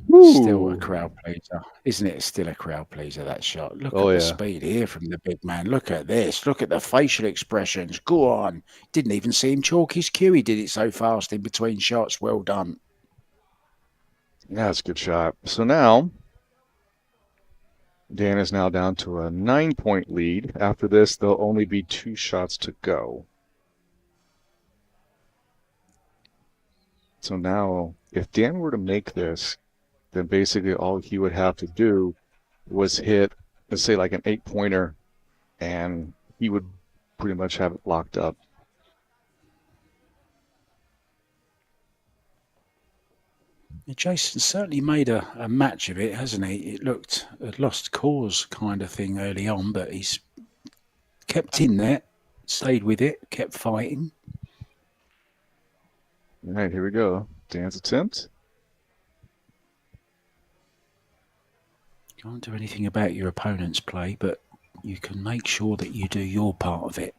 Still a crowd pleaser, isn't it? Still a crowd pleaser, that shot. Look at the speed here from the big man. Look at this. Look at the facial expressions. Go on. Didn't even see him chalk his cue. He did it so fast in between shots. Well done. Yeah, that's a good shot. So now, Dan is now down to a 9-point lead. After this, there'll only be 2 shots to go. So now, if Dan were to make this, then basically all he would have to do was hit, let's say, like an 8-pointer, and he would pretty much have it locked up. Jason certainly made a match of it, hasn't he? It looked a lost cause kind of thing early on, but he's kept in there, stayed with it, kept fighting. All right, here we go. Dan's attempt. Can't do anything about your opponent's play, but you can make sure that you do your part of it.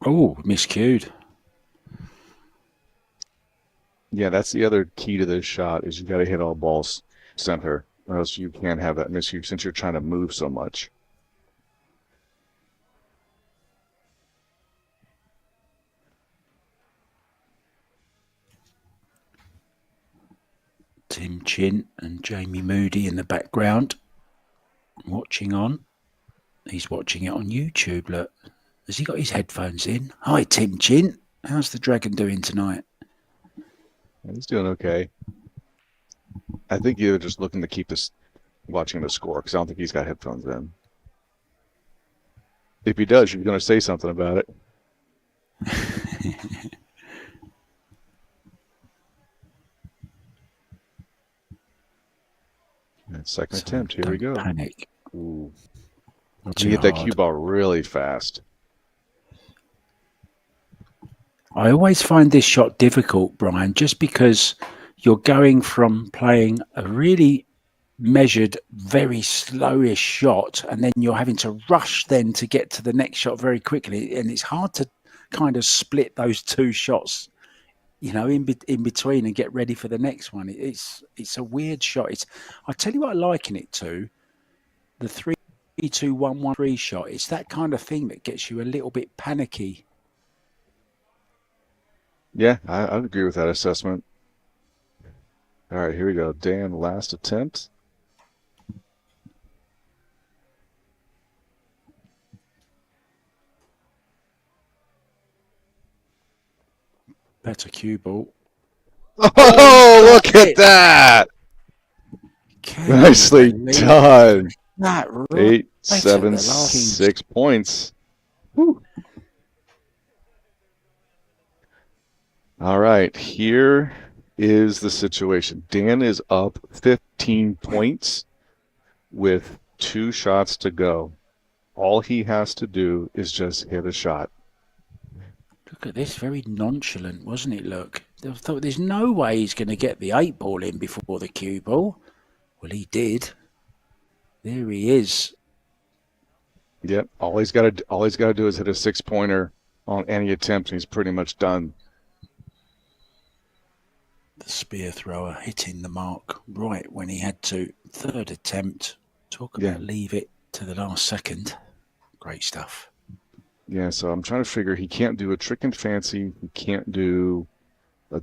Oh, miscued. Yeah, that's the other key to this shot is you got to hit all balls center, or else you can't have that miscue since you're trying to move so much. Tim Chin and Jamie Moody in the background watching on. He's watching it on YouTube. Look, has he got his headphones in? Hi, Tim Chin. How's the Dragon doing tonight? He's doing okay. I think you're just looking to keep this watching the score because I don't think he's got headphones in. If he does, you're going to say something about it. Second attempt. Here we go. Panic. Ooh. You hit that cue ball really fast. I always find this shot difficult, Brian, just because you're going from playing a really measured, very slowish shot, and then you're having to rush then to get to the next shot very quickly, and it's hard to kind of split those 2 shots, you know, in between and get ready for the next one. It's a weird shot. I tell you what I liken it to The 3-2-1-1-3 shot, it's that kind of thing that gets you a little bit panicky. Yeah, I would agree with that assessment. All right, here we go. Dan, last attempt. Better cue ball. Oh, look at that! Can Nicely done. That right 8, at 7, the last 6 points. Woo. All right, here is the situation. Dan is up 15 points with 2 shots to go. All he has to do is just hit a shot. Look at this, very nonchalant, wasn't it? Look, I thought there's no way he's going to get the 8 ball in before the cue ball. Well, he did. There he is. Yep. All he's got to do is hit a 6-pointer on any attempt, and he's pretty much done. The spear thrower hitting the mark right when he had to. 3rd attempt. Talk about leave it to the last second. Great stuff. Yeah, so I'm trying to figure. He can't do a trick and fancy. He can't do a.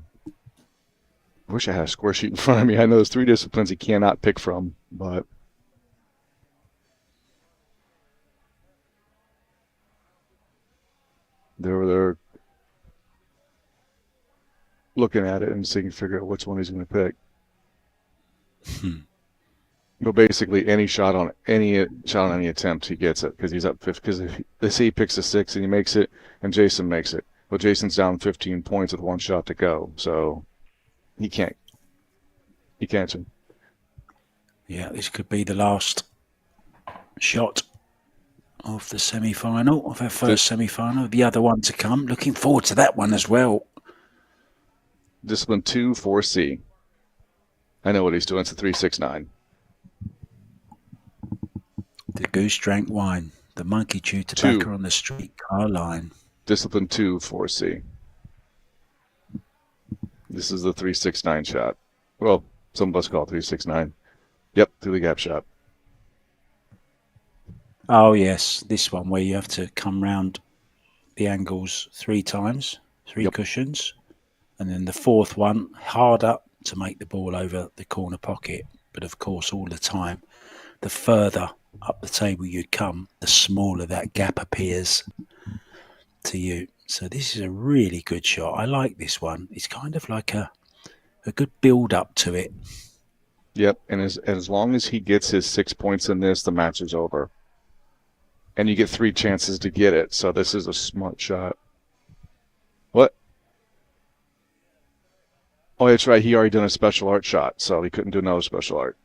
I wish I had a score sheet in front of me. I know there's 3 disciplines he cannot pick from, but. They're looking at it and seeing figure out which one he's going to pick. But basically, any shot on any attempt, he gets it because he's up 50. Because if they say he picks a 6 and he makes it, and Jason makes it, well, Jason's down 15 points with 1 shot to go, so he can't him. Yeah, this could be the last shot of the semi-final, of our first semi-final. The other one to come. Looking forward to that one as well. Discipline 2, 4C. I know what he's doing. It's a 3-6-9. The goose drank wine. The monkey chewed tobacco on the streetcar line. Discipline 2, 4C. This is the 3-6-9 shot. Well, some of us call it 3-6-9. Yep, through the gap shot. Oh, yes. This one where you have to come round the angles 3 times, 3 cushions. And then the 4th one, hard up to make the ball over the corner pocket. But, of course, all the time, the further up the table you come, the smaller that gap appears to you. So this is a really good shot. I like this one. It's kind of like a good build-up to it. Yep, and as long as he gets his 6 points in this, the match is over. And you get 3 chances to get it, so this is a smart shot. What? Oh, that's right. He already done a special art shot, so he couldn't do another special art.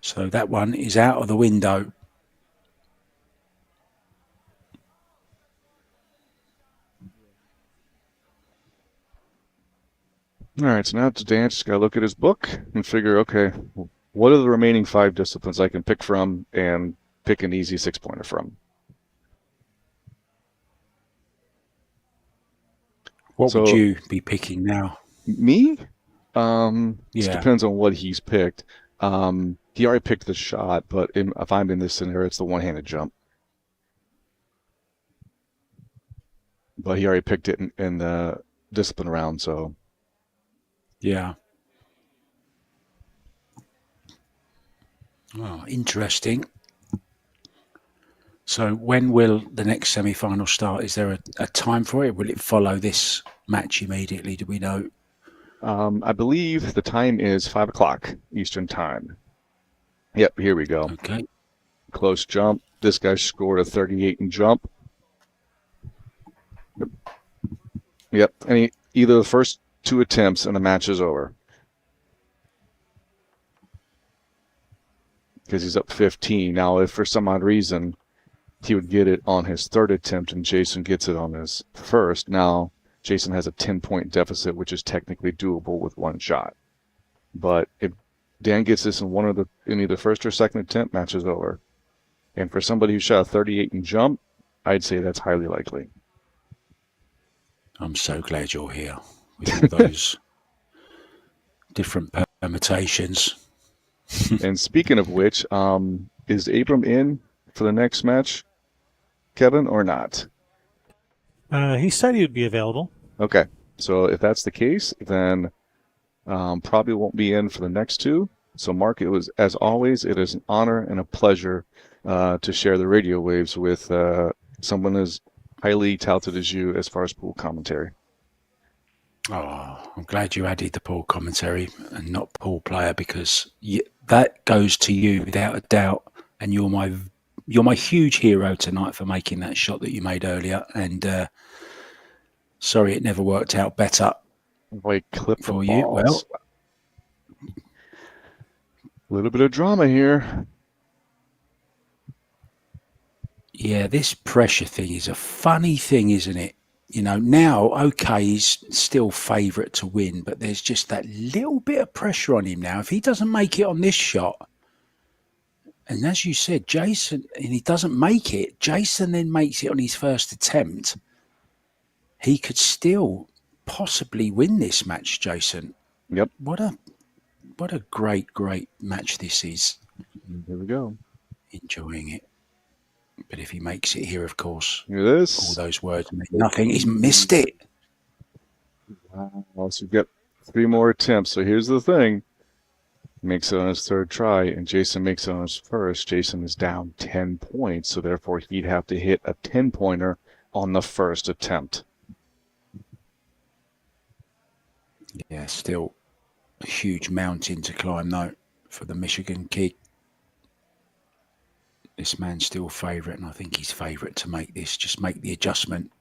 So that one is out of the window. All right, so now Dan just got to look at his book and figure, okay, what are the remaining 5 disciplines I can pick from and pick an easy 6-pointer from? What would you be picking now? Me? It depends on what he's picked. He already picked the shot, but if I'm in this scenario, it's the one-handed jump. But he already picked it in the discipline round, so. Yeah. Oh, interesting. So when will the next semi-final start? Is there a time for it? Will it follow this match immediately? Do we know? I believe the time is 5 o'clock Eastern time. Yep, here we go. Okay. Close jump. This guy scored a 38 in jump. Yep, and either the first 2 attempts and the match is over. Because he's up 15. Now, if for some odd reason he would get it on his 3rd attempt and Jason gets it on his 1st, now Jason has a 10-point deficit, which is technically doable with 1 shot. But if Dan gets this in either 1st or 2nd attempt, match is over. And for somebody who shot a 38 in jump, I'd say that's highly likely. I'm so glad you're here with all those different permutations. And speaking of which, is Abram in for the next match, Kevin, or not? He said he would be available. Okay, so if that's the case, then probably won't be in for the next two. So, Mark, it was, as always, it is an honor and a pleasure to share the radio waves with someone as highly touted as you as far as pool commentary. Oh, I'm glad you added the pool commentary and not pool player, because that goes to you without a doubt. And you're my huge hero tonight for making that shot that you made earlier. And sorry, it never worked out better Wait, clip the for you. Well, balls. A little bit of drama here. yeah, this pressure thing is a funny thing, isn't it? You know, now, okay, he's still favourite to win, but there's just that little bit of pressure on him now. If he doesn't make it on this shot, and as you said, Jason, and he doesn't make it, Jason then makes it on his first attempt, he could still possibly win this match, Jason. Yep. What a great match this is. Here we go. Enjoying it. But if he makes it here, of course, Here it is. all those words mean nothing. He's missed it. Wow. So we've got 3 more attempts. So here's the thing. Makes it on his third try, and Jason makes it on his first. Jason is down 10 points, so therefore he'd have to hit a 10-pointer on the first attempt. Yeah, still a huge mountain to climb, though, for the Michigan kid. This man's still favourite, and I think he's favourite to make this. Just make the adjustment.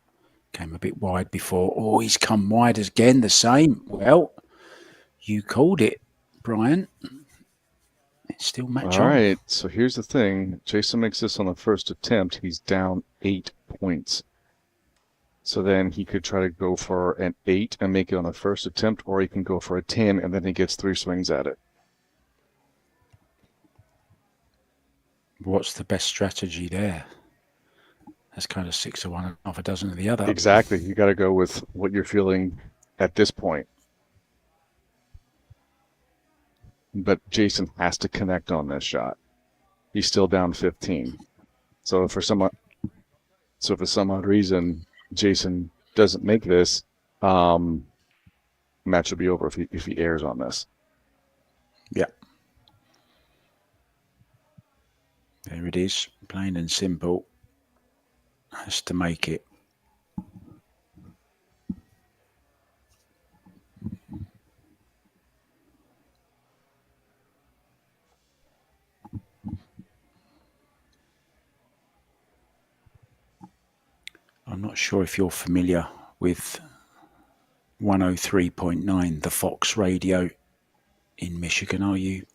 Came a bit wide before. Oh, he's come wide again, the same. Well, you called it, Brian. It's still match All on. right, so here's the thing. Jason makes this on the first attempt. He's down 8 points. So then he could try to go for an 8 and make it on the first attempt, or he can go for a 10 and then he gets 3 swings at it. What's the best strategy there? That's kind of 6 of one and half a dozen of the other. Exactly. You got to go with what you're feeling at this point. But Jason has to connect on this shot. He's still down 15. So for some odd reason Jason doesn't make this, match will be over if he errs on this. Yeah. There it is, plain and simple. Has to make it. I'm not sure if you're familiar with 103.9, the Fox radio in Michigan, are you?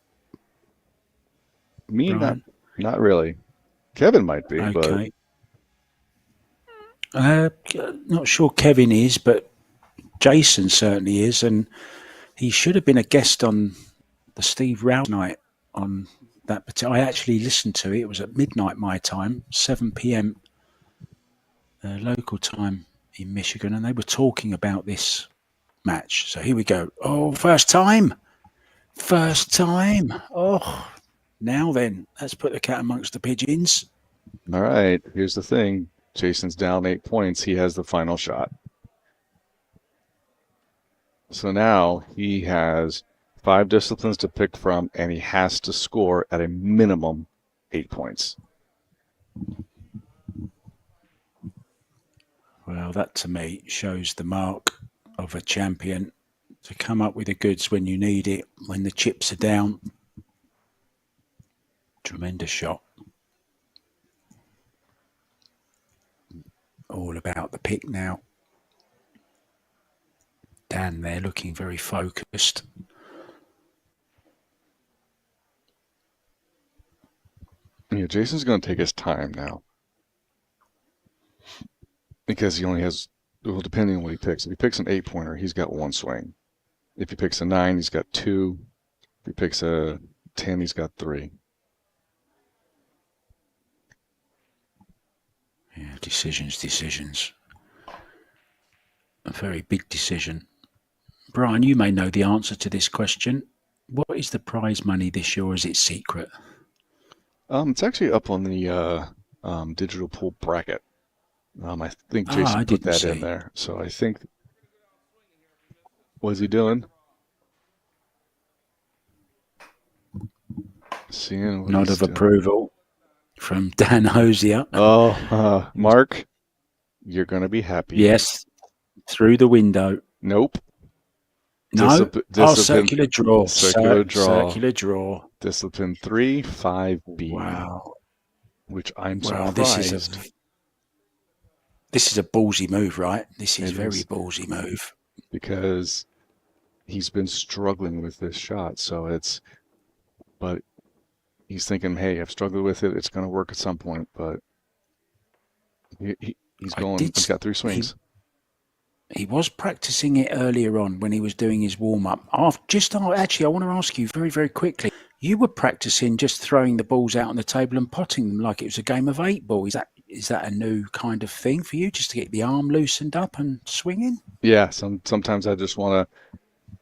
Me, Brian? not really. Kevin might be, Okay. Not sure Kevin is, but Jason certainly is, and he should have been a guest on the Steve Rouse night on that. But I actually listened to it. It was at midnight my time, 7 p.m. Local time in Michigan, and they were talking about this match. So here we go. Oh, first time. Oh, now then, let's put the cat amongst the pigeons. All right, here's the thing. Jason's down 8 points. He has the final shot. So now he has 5 disciplines to pick from, and he has to score at a minimum 8 points. Well, that to me shows the mark of a champion, to come up with the goods when you need it, when the chips are down. Tremendous shot. All about the pick now. Dan there looking very focused. Yeah, Jason's going to take his time now. Because he only has, well, depending on what he picks. If he picks an 8-pointer, he's got 1 swing. If he picks a 9, he's got 2. If he picks a 10, he's got 3. Yeah, decisions. A very big decision. Brian, you may know the answer to this question. What is the prize money this year, or is it secret? It's actually up on the digital pool bracket. I think Jason I put didn't that in see. there. So I think, what's he doing? Seeing what Nod he's of doing. approval from Dan Hosier. Oh, Mark, you're going to be happy. Yes, through the window. Nope. No. Discipline, Circular draw. circular draw. Circular draw. Discipline 3, 5B. Wow. Which I'm Well, surprised. this is a ballsy move, right? This is It very is. ballsy move. Because he's been struggling with this shot. But he's thinking, hey, I've struggled with it. It's going to work at some point. But he's got 3 swings. He was practicing it earlier on when he was doing his warm-up. Actually, I want to ask you very, very quickly. You were practicing just throwing the balls out on the table and potting them like it was a game of 8-ball. Is that a new kind of thing for you, just to get the arm loosened up and swinging? Yeah, sometimes I just want to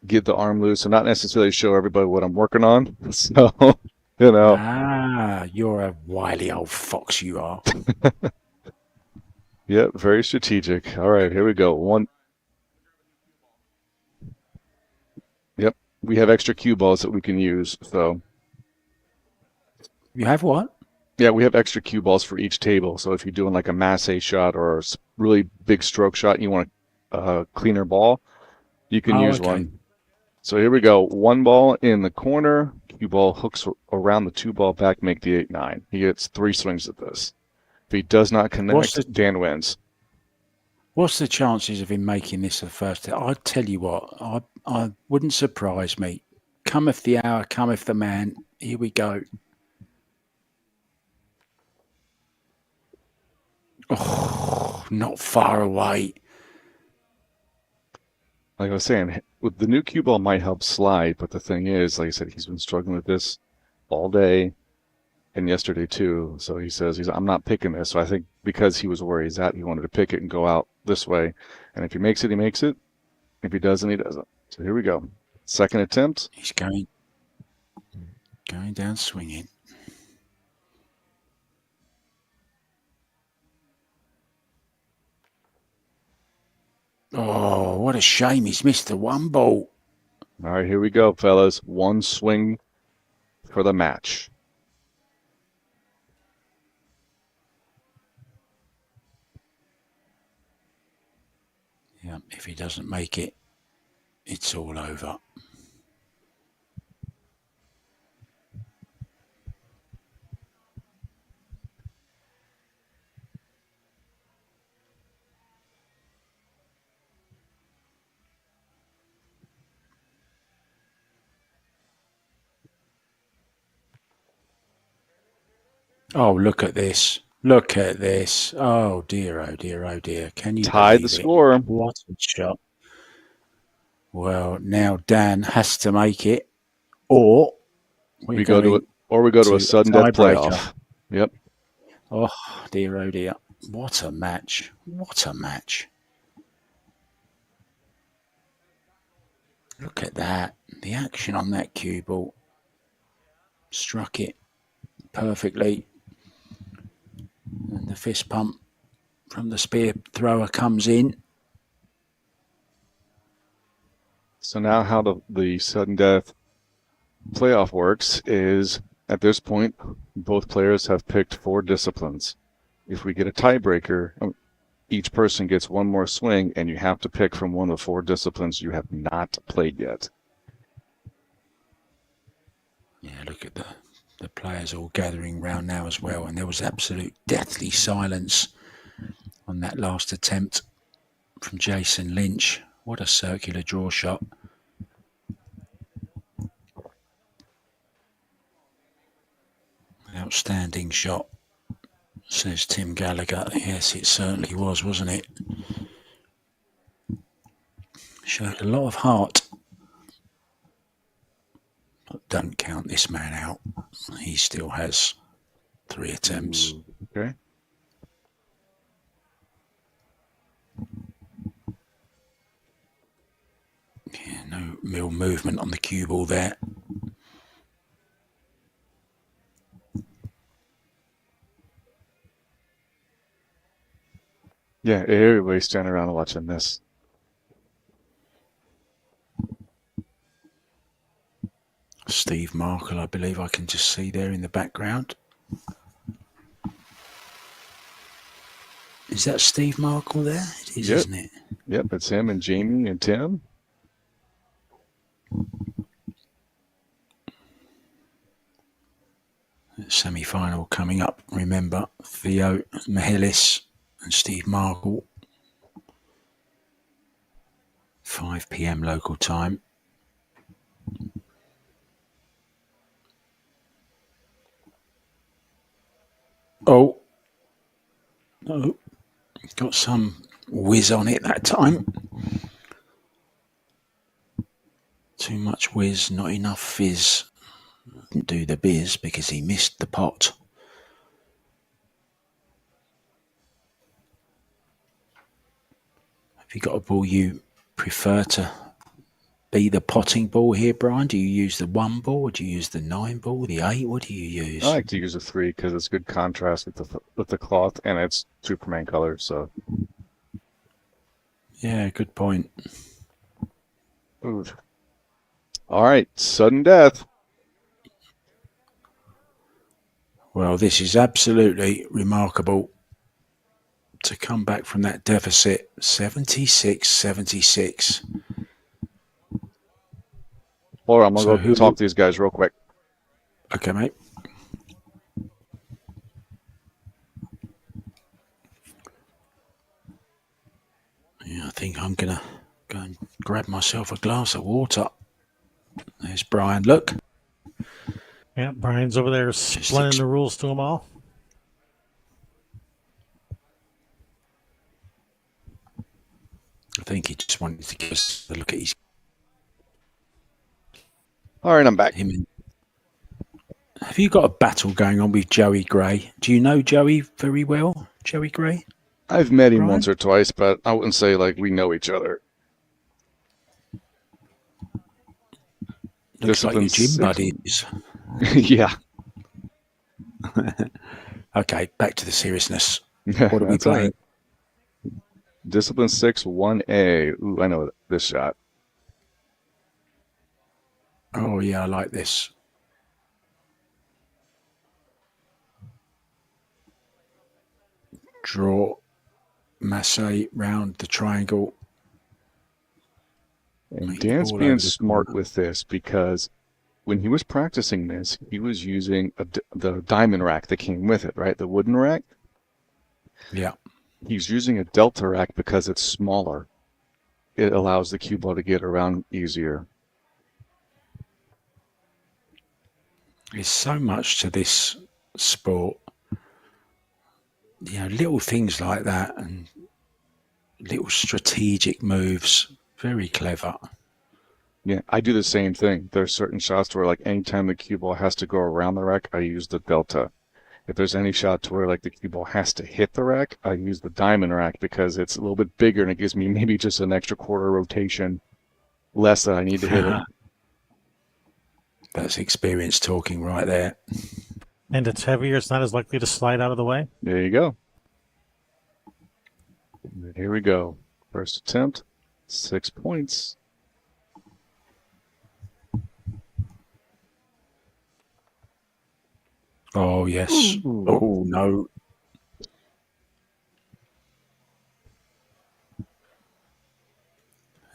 get the arm loose and not necessarily show everybody what I'm working on. So, You're a wily old fox, you are. Yep, very strategic. All right, here we go. One. Yep, we have extra cue balls that we can use. So. You have what? Yeah, we have extra cue balls for each table. So if you're doing like a masse shot or a really big stroke shot and you want a cleaner ball, you can use one. So here we go. 1 ball in the corner. Cue ball hooks around the 2 ball back, make the 8-9. He gets 3 swings at this. If he does not connect, Dan wins. What's the chances of him making this the first? I'd tell you what, I wouldn't surprise me. Cometh the hour, cometh the man. Here we go. Oh, not far away. Like I was saying, with the new cue ball might help slide, but the thing is, like I said, he's been struggling with this all day and yesterday too. So he says, I'm not picking this. So I think because he was where he's at, he wanted to pick it and go out this way. And if he makes it, he makes it. If he doesn't, he doesn't. So here we go. Second attempt. He's going down swinging. Oh, what a shame he's missed the 1 ball. All right, here we go, fellas. 1 swing for the match. Yeah, if he doesn't make it, it's all over. Oh, look at this. Look at this. Oh, dear, oh, dear, oh, dear. Can you tie the score? What a shot. Well, now Dan has to make it, or we go to a sudden death playoff. Yep. Oh, dear, oh, dear. What a match. What a match. Look at that. The action on that cue ball. Struck it perfectly. And the fist pump from the spear thrower comes in. So now how the sudden death playoff works is, at this point, both players have picked 4 disciplines. If we get a tiebreaker, each person gets 1 more swing, and you have to pick from one of the 4 disciplines you have not played yet. Yeah, look at the players all gathering round now as well, and there was absolute deathly silence on that last attempt from Jason Lynch. What a circular draw shot. Outstanding shot, says Tim Gallagher. Yes, it certainly was, wasn't it? Showed a lot of heart. But don't count this man out. He still has 3 attempts. Okay. Yeah, No real movement on the cue ball there. Yeah, everybody's standing around watching this. Steve Markle, I believe I can just see there in the background. Is that Steve Markle there? It is, Yep. isn't it? Yep, it's him and Jamie and Tim. Semi-final coming up. Remember, Theo Mihalis and Steve Markle. 5 p.m. local time. Oh, no, got some whiz on it that time. Too much whiz, not enough fizz. Didn't do the biz because he missed the pot. Have you got a ball you prefer to be the potting ball here, Brian? Do you use the 1 ball, or do you use the 9 ball, the 8? What do you use? I like to use a 3 because it's good contrast with the cloth, and it's Superman colors. So. Yeah, good point. Ooh. All right, sudden death. Well, this is absolutely remarkable to come back from that deficit. 76-76. Hold on, I'm going to go talk to these guys real quick. Okay, mate. Yeah, I think I'm going to go and grab myself a glass of water. There's Brian. Look. Yeah, Brian's over there explaining the rules to them all. I think he just wanted to give us a look at his... All right, I'm back. Have you got a battle going on with Joey Gray? Do you know Joey very well, Joey Gray? I've met him once or twice, but I wouldn't say like we know each other. Looks like your gym buddies. Yeah. Okay, back to the seriousness. What are we playing? Right. Discipline 6, 1A. Ooh, I know this shot. Oh, yeah, I like this. Draw Massey round the triangle. And Dan's being smart with this because when he was practicing this, he was using the diamond rack that came with it, right? The wooden rack. Yeah. He's using a delta rack because it's smaller. It allows the cue ball to get around easier. There's so much to this sport. You know, little things like that and little strategic moves. Very clever. Yeah, I do the same thing. There's certain shots where, like, anytime the cue ball has to go around the rack, I use the delta. If there's any shot to where, like, the cue ball has to hit the rack, I use the diamond rack because it's a little bit bigger and it gives me maybe just an extra quarter rotation less that I need to hit it. That's experience talking right there. And it's heavier. It's not as likely to slide out of the way. There you go. And here we go. First attempt, 6 points. Oh, yes. Ooh. Oh, no.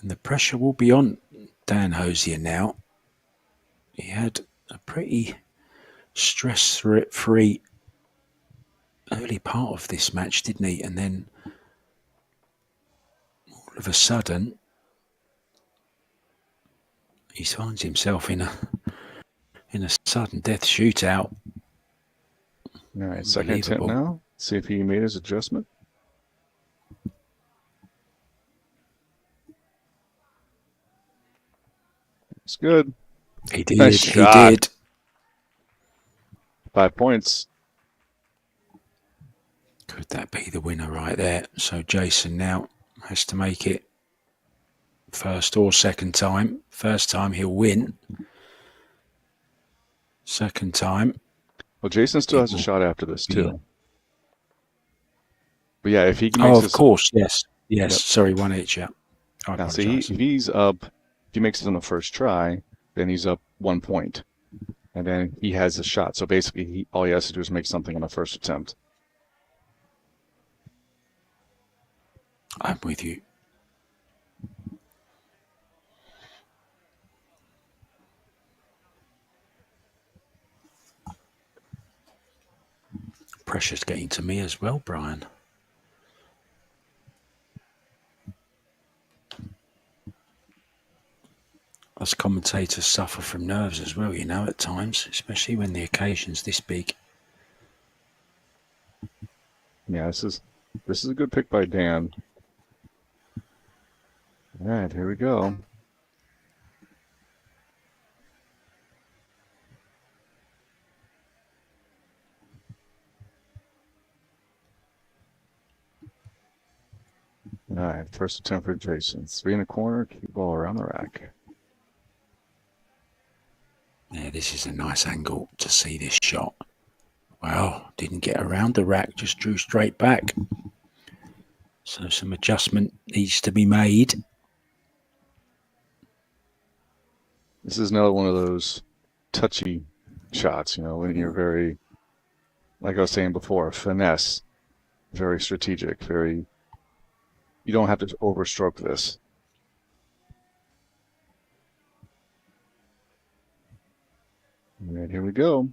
And the pressure will be on Dan Hosier now. He had a pretty stress-free early part of this match, didn't he? And then all of a sudden, he finds himself in a sudden death shootout. All right, second attempt now. See if he made his adjustment. It's good. He did. Nice he did. 5 points. Could that be the winner right there? So Jason now has to make it first or second time. First time he'll win. Second time. Well, Jason still has a shot after this too. But yeah, if he makes Oh, of this, course, yes. Yes, yep. sorry, 1 each, yeah. I Now, apologise. see, if he's up, if he makes it on the first try, then he's up 1 point. And then he has a shot. So basically, all he has to do is make something on the first attempt. I'm with you. Pressure's getting to me as well, Brian. Us commentators suffer from nerves as well, you know, at times, especially when the occasion's this big. Yeah, this is a good pick by Dan. All right, here we go. All right, first attempt for Jason. 3 in the corner, cue ball around the rack. Yeah, this is a nice angle to see this shot. Well, didn't get around the rack, just drew straight back. So some adjustment needs to be made. This is another one of those touchy shots, you know, when you're very, like I was saying before, finesse, very strategic, very, you don't have to overstroke this. All right, here we go.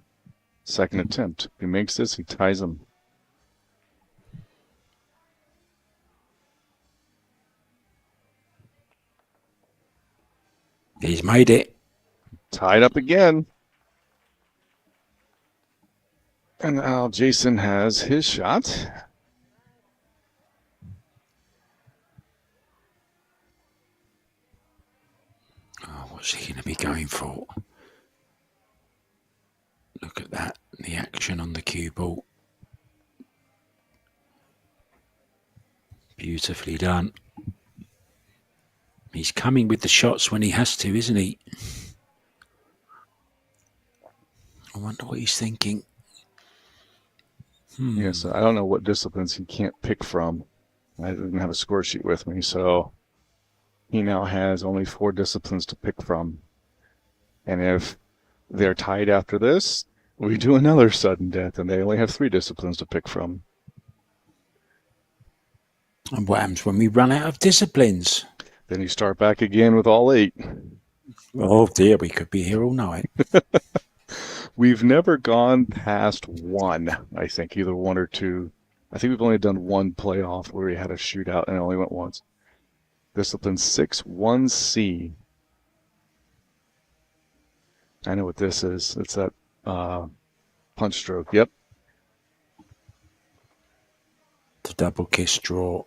Second attempt. If he makes this, he ties him. He's made it. Tied up again. And now Jason has his shot. Oh, what's he going to be going for? Look at that, the action on the cue ball. Beautifully done. He's coming with the shots when he has to, isn't he? I wonder what he's thinking. Yes, I don't know what disciplines he can't pick from. I didn't have a score sheet with me, so he now has only 4 disciplines to pick from. And if they're tied after this, we do another sudden death, and they only have 3 disciplines to pick from. And what happens when we run out of disciplines? Then you start back again with all 8. Oh dear, we could be here all night. We've never gone past 1, I think, either 1 or 2. I think we've only done 1 playoff where we had a shootout and it only went once. Discipline 6, 1C. I know what this is. It's that punch stroke. Yep. The double kiss draw.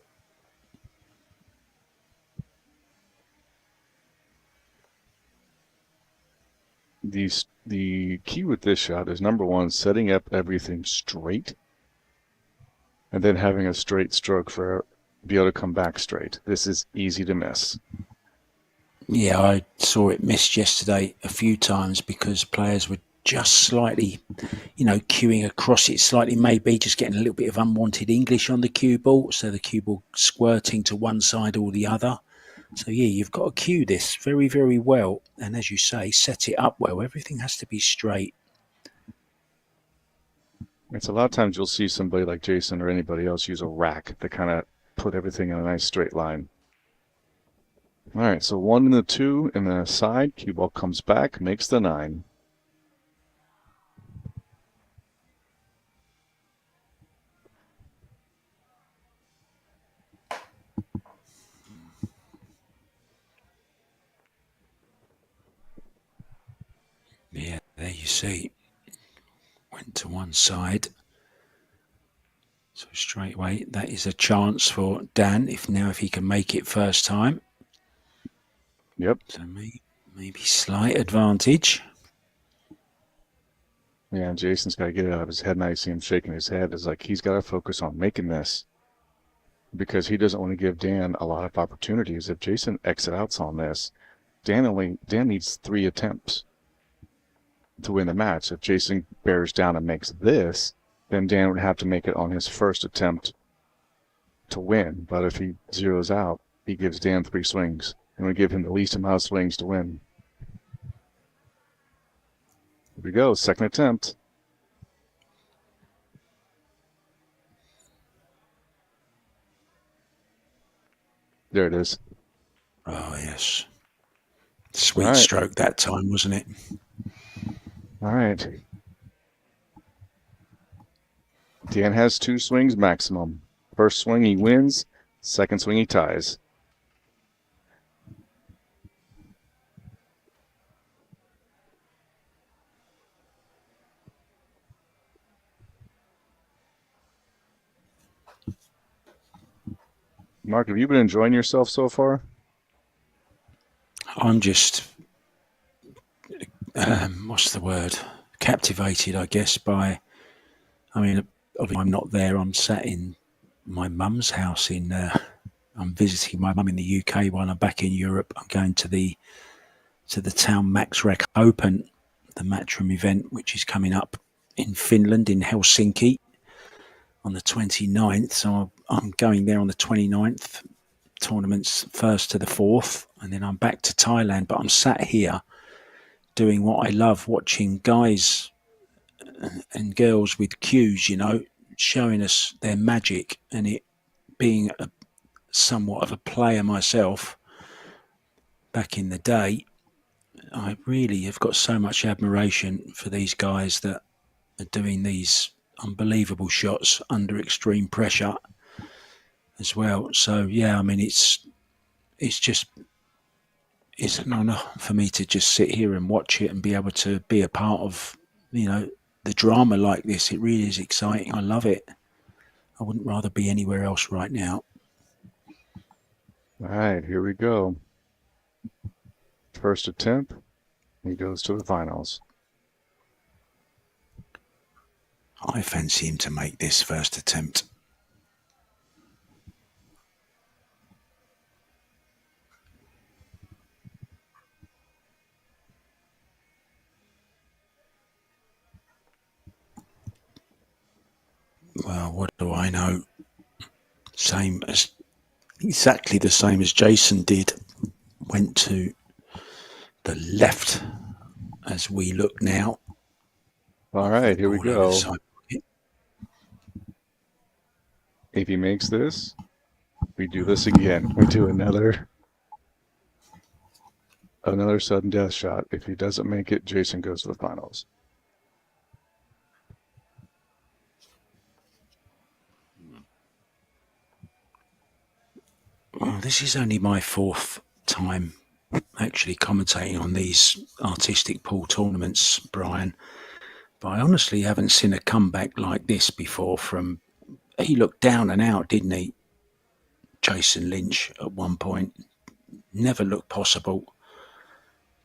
The key with this shot is, number 1, setting up everything straight and then having a straight stroke for be able to come back straight. This is easy to miss. Yeah, I saw it missed yesterday a few times because players were just slightly, cueing across it slightly, maybe just getting a little bit of unwanted English on the cue ball, so the cue ball squirting to one side or the other. So yeah, you've got to cue this very, very well. And as you say, set it up well. Everything has to be straight. It's a lot of times you'll see somebody like Jason or anybody else use a rack to kind of put everything in a nice straight line. All right, so 1 and the 2 in the side. Cue ball comes back, makes the 9. Yeah, there you see. Went to one side. So straight away, that is a chance for Dan if he can make it first time. Yep. So maybe slight advantage. Yeah, Jason's got to get it out of his head. And I see him shaking his head. It's like he's got to focus on making this. because he doesn't want to give Dan a lot of opportunities. If Jason exit outs on this, Dan needs 3 attempts to win the match. If Jason bears down and makes this, then Dan would have to make it on his first attempt to win. But if he zeroes out, he gives Dan 3 swings and would give him the least amount of swings to win. Here we go, second attempt. There it is. Oh, yes. Sweet stroke that time, wasn't it? All right. Dan has 2 swings maximum. First swing he wins, second swing he ties. Mark, have you been enjoying yourself so far? I'm just, what's the word? Captivated, I guess, by, I mean, obviously I'm not there. I'm sat in my mum's house I'm visiting my mum in the UK while I'm back in Europe. I'm going to the Town Max Rec Open, the Matchroom event, which is coming up in Finland, in Helsinki, on the 29th. So I'm going there on the 29th. Tournaments 1st to the 4th, and then I'm back to Thailand. But I'm sat here doing what I love, watching guys and girls with cues, showing us their magic, and it being somewhat of a player myself back in the day. I really have got so much admiration for these guys that are doing these unbelievable shots under extreme pressure as well. So yeah, I mean, it's an honour for me to just sit here and watch it and be able to be a part of, the drama like this. It really is exciting. I love it. I wouldn't rather be anywhere else right now. All right, here we go. First attempt, he goes to the finals. I fancy him to make this first attempt. Well, what do I know? Exactly the same as Jason did. Went to the left as we look now. All right, here we go. If he makes this, we do this again. We do another sudden death shot. If he doesn't make it, Jason goes to the finals. Well, this is only my 4th time actually commentating on these artistic pool tournaments, Brian. But I honestly haven't seen a comeback like this before he looked down and out, didn't he? Jason Lynch at one point. Never looked possible.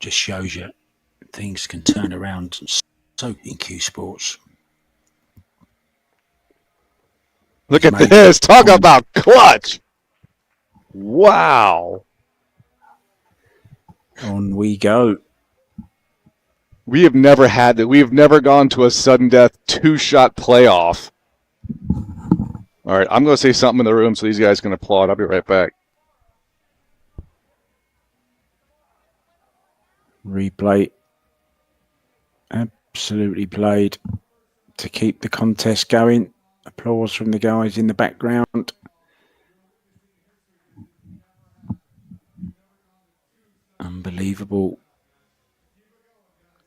Just shows you things can turn around so in Q Sports. Look at this. Talk about clutch. Wow. On we go. We have never had that. We have never gone to a sudden death 2-shot playoff. All right, I'm going to say something in the room so these guys can applaud. I'll be right back. Replay. Absolutely played to keep the contest going. Applause from the guys in the background. Unbelievable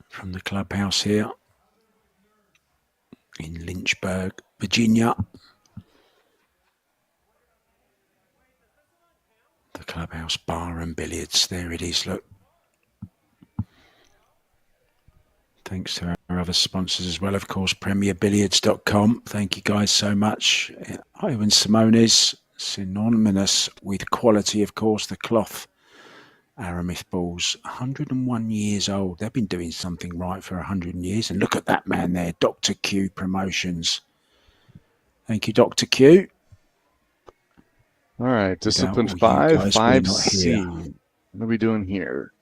from the clubhouse here in Lynchburg, Virginia. The Clubhouse Bar and Billiards. There it is, look. Thanks to our other sponsors as well, of course, premierbilliards.com. Thank you guys so much. Ivan Simone's, synonymous with quality, of course, the cloth Aramith balls, 101 years old. They've been doing something right for 100 years. And look at that man there, Dr. Q Promotions. Thank you, Dr. Q. All right, discipline all you 5, guys, we're not 5C. here. What are we doing here?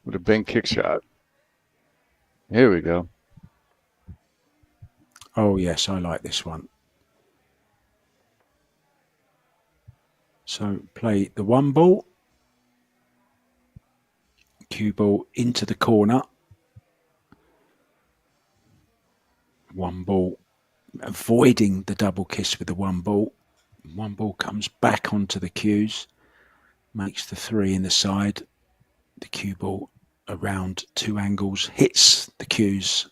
With a bank kick shot. Here we go. Oh, yes, I like this one. So play the 1 ball. Cue ball into the corner. 1 ball, avoiding the double kiss with the 1 ball. 1 ball comes back onto the cues, makes the 3 in the side. The cue ball around 2 angles, hits the cues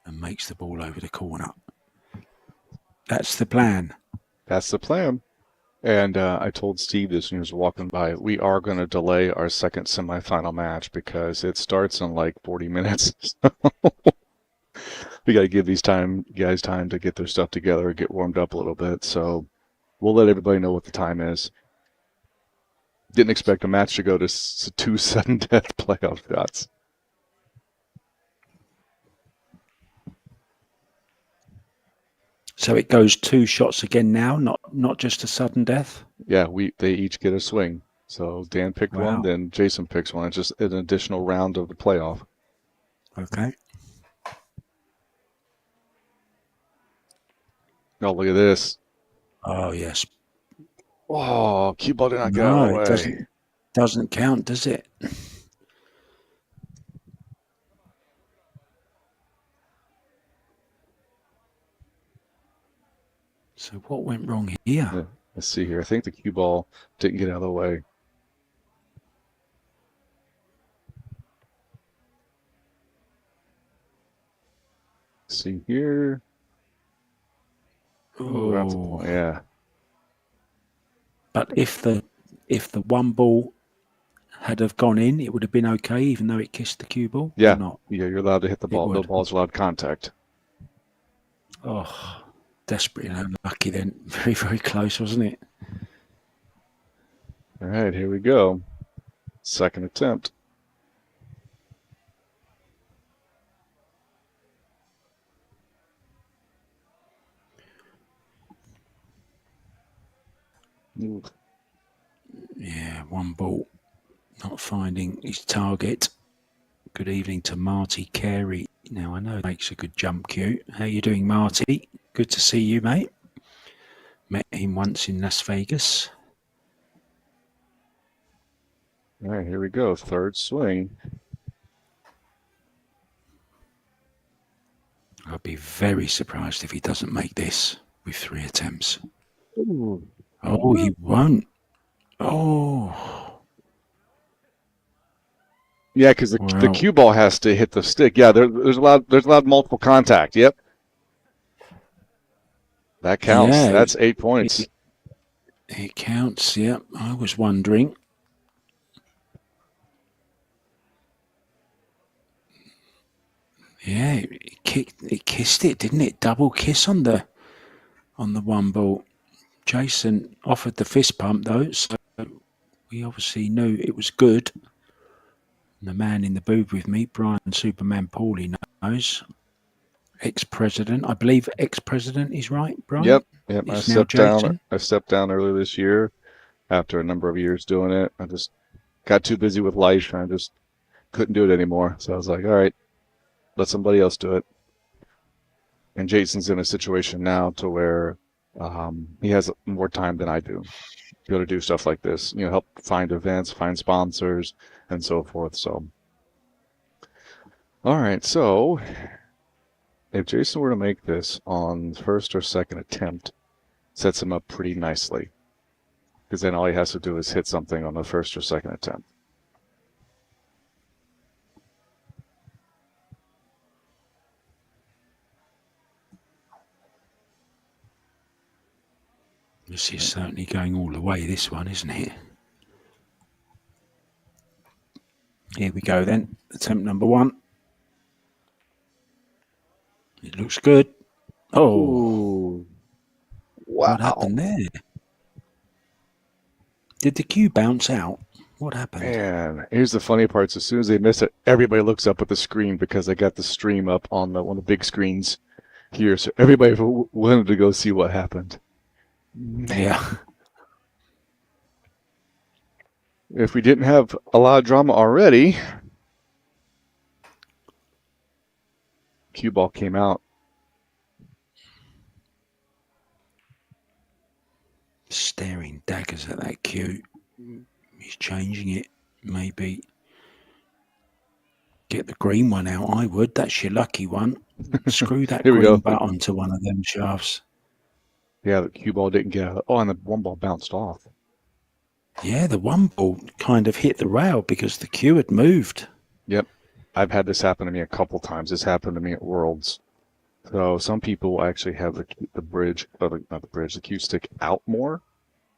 and makes the ball over the corner. That's the plan. That's the plan. And I told Steve this when he was walking by. We are going to delay our second semifinal match because it starts in like 40 minutes. We got to give these guys time to get their stuff together, get warmed up a little bit. So we'll let everybody know what the time is. Didn't expect a match to go to 2 sudden death playoff shots. So it goes 2 shots again now, not just a sudden death? Yeah, they each get a swing. So Dan picked one, then Jason picks one. It's just an additional round of the playoff. Okay. Oh, look at this. Oh, yes. Oh, cue ball did not get out of the way. It doesn't count, does it? So what went wrong here? Yeah, let's see here. I think the cue ball didn't get out of the way. Let's see here. Oh, yeah. But if the 1 ball had have gone in, it would have been okay, even though it kissed the cue ball. Yeah, or not? Yeah, you're allowed to hit the ball. The ball's allowed contact. Oh, desperately unlucky then. Very, very close, wasn't it? All right, here we go. Second attempt. Ooh. Yeah, 1 ball, not finding his target. Good evening to Marty Carey. Now, I know it makes a good jump cue. How you doing, Marty? Good to see you, mate. Met him once in Las Vegas. All right, here we go. Third swing. I'd be very surprised if he doesn't make this with 3 attempts. Ooh. Oh, he won't. Oh. Yeah, because the cue ball has to hit the stick. Yeah, there's allowed multiple contact. Yep. That counts. Yeah, that's 8 points. It counts, yep. I was wondering. Yeah, it kissed it, didn't it? Double kiss on the 1 ball. Jason offered the fist pump though, so we obviously knew it was good. And the man in the booth with me, Brian Superman Paulie, knows. Ex-president, I believe ex-president is right, Brian? Yep. I stepped down earlier this year after a number of years doing it. I just got too busy with life and I just couldn't do it anymore. So I was like, all right, let somebody else do it. And Jason's in a situation now to where he has more time than I do to be able to do stuff like this, help find events, find sponsors, and so forth. So, all right. So if Jason were to make this on first or second attempt, sets him up pretty nicely. Because then all he has to do is hit something on the first or second attempt. This is certainly going all the way, this one, isn't it? Here we go then. Attempt number 1. It looks good. Oh. Ooh. Wow. What happened there? Did the cue bounce out? What happened? Man, here's the funny part. As soon as they miss it, everybody looks up at the screen because they got the stream up on one of the big screens here. So everybody wanted to go see what happened. Yeah. If we didn't have a lot of drama already, cue ball came out. Staring daggers at that cue. He's changing it. Maybe get the green one out. I would. That's your lucky one. Screw that Here we green go. button to one of them shafts. Yeah, the cue ball didn't get out. Oh, and the one ball bounced off. Yeah, the one ball kind of hit the rail because the cue had moved. Yep. I've had this happen to me a couple times. This happened to me at Worlds. So some people actually have the bridge, not the bridge, the cue stick out more.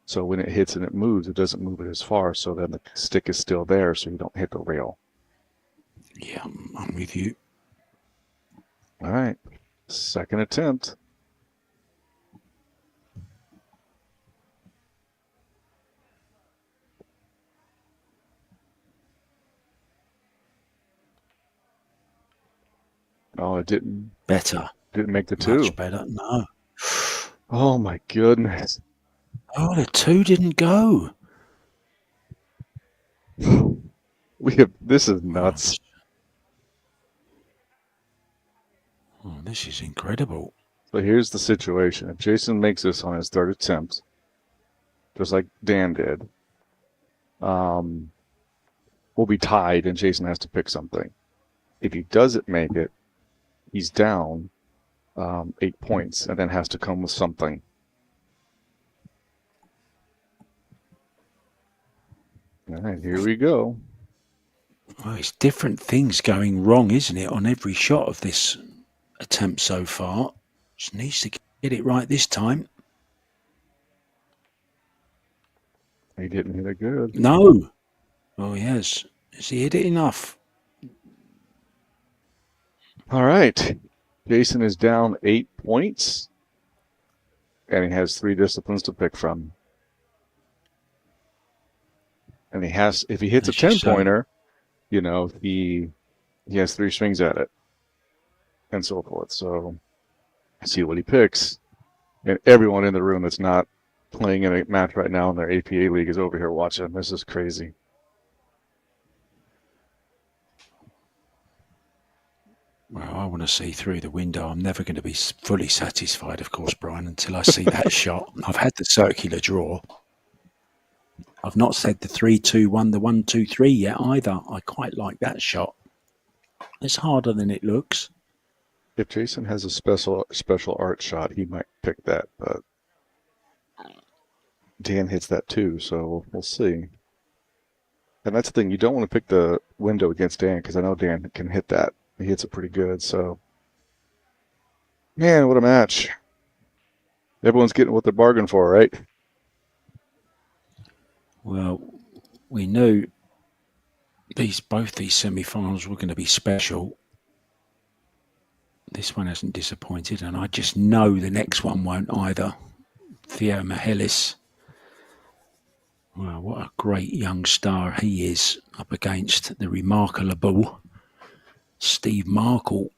So when it hits and it moves, it doesn't move it as far. So then the stick is still there, so you don't hit the rail. Yeah, I'm with you. All right. Second attempt. Oh, it didn't make the two. Much better. No. Oh my goodness. Oh, the two didn't go. This is nuts. Oh, this is incredible. So here's the situation. If Jason makes this on his third attempt, just like Dan did, we'll be tied and Jason has to pick something. If he doesn't make it, he's down 8 points and then has to come with something. All right, here we go. Well, it's different things going wrong, isn't it, on every shot of this attempt so far. Just needs to get it right this time. He didn't hit it good. No. Oh, yes. Has he hit it enough? All right. Jason is down 8 points, and he has 3 disciplines to pick from. And he has, if he hits a 10-pointer, you know, he has 3 swings at it, and so forth. So, see what he picks. And everyone in the room that's not playing in a match right now in their APA league is over here watching. This is crazy. Well, I want to see through the window. I'm never going to be fully satisfied, of course, Brian, until I see that shot. I've had the circular draw. I've not said the 3-2-1, the 1-2-3 yet either. I quite like that shot. It's harder than it looks. If Jason has a special art shot, he might pick that, but Dan hits that too, so we'll see. And that's the thing, you don't want to pick the window against Dan, because I know Dan can hit that. He hits it pretty good, so. Man, what a match. Everyone's getting what they're bargained for, right? Well, we knew both these semi-finals were going to be special. This one hasn't disappointed, and I just know the next one won't either. Theo Mihalis. Well, what a great young star he is up against the remarkable Steve Markle.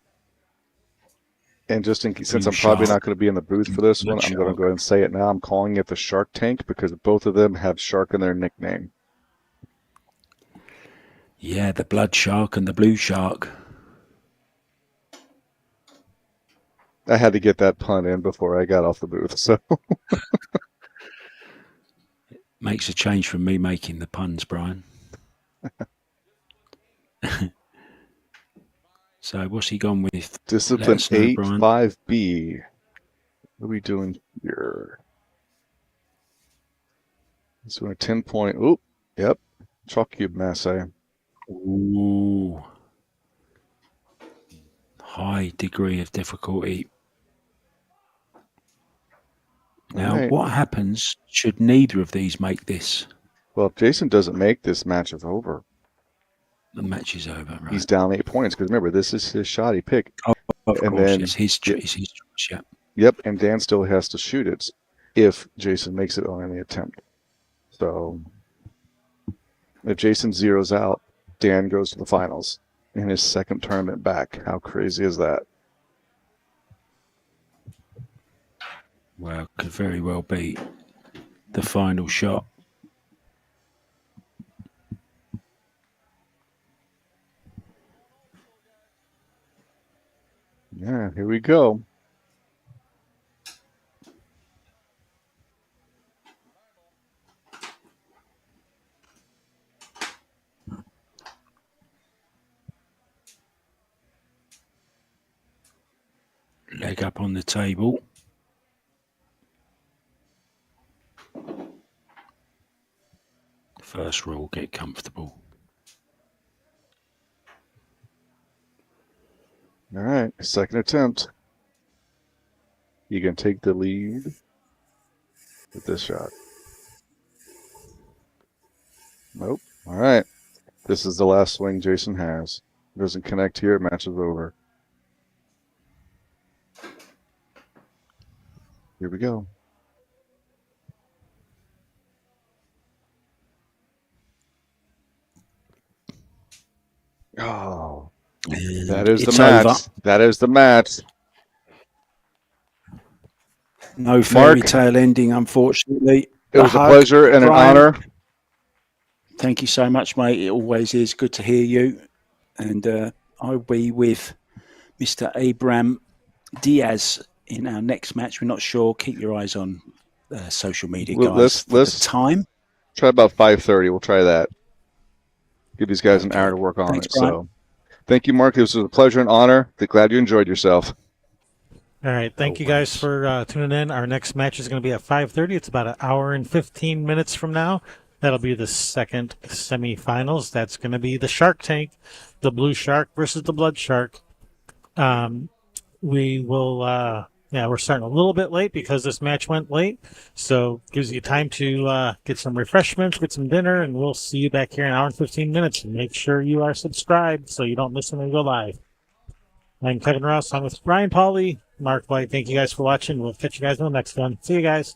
And just since I'm probably not going to be in the booth for this one, I'm going to go ahead and say it now. I'm calling it the Shark Tank because both of them have shark in their nickname. Yeah, the blood shark and the blue shark. I had to get that pun in before I got off the booth, so. Makes a change from me making the puns, Brian. So what's he gone with? Discipline 8, 5B. What are we doing here? Let's do a 10-point. Oop, yep. Chalk cube masse. Ooh. High degree of difficulty. Now, what happens should neither of these make this? Well, if Jason doesn't make this, match is over. The match is over, right? He's down 8 points because remember, this is his shot he picked. Oh, of course, then, it's his choice, yeah. Yep, and Dan still has to shoot it if Jason makes it on any attempt. So if Jason zeroes out, Dan goes to the finals in his second tournament back. How crazy is that? Well, could very well be the final shot. Yeah, here we go. Leg up on the table. First rule, get comfortable. All right, second attempt. You can take the lead with this shot. Nope. All right. This is the last swing Jason has. Doesn't connect here, match is over. Here we go. Oh, that is the match. Over. That is the match. No fairy tale ending, unfortunately. It was a pleasure and an honor. Thank you so much, mate. It always is good to hear you. And I'll be with Mr. Abraham Diaz in our next match. We're not sure. Keep your eyes on social media, guys. Let's time. Try about 5:30. We'll try that. Give these guys an hour to work on it. Brian. So, thank you, Mark. This was a pleasure and honor. Glad you enjoyed yourself. All right. Thank you guys for tuning in. Our next match is going to be at 5:30. It's about an hour and 15 minutes from now. That'll be the second semifinals. That's going to be the Shark Tank, the Blue Shark versus the Blood Shark. We will, we're starting a little bit late because this match went late. So gives you time to get some refreshments, get some dinner, and we'll see you back here in an hour and 15 minutes. Make sure you are subscribed so you don't miss when we go live. I'm Kevin Ross. I'm with Brian Pauly, Mark White. Thank you guys for watching. We'll catch you guys on the next one. See you guys.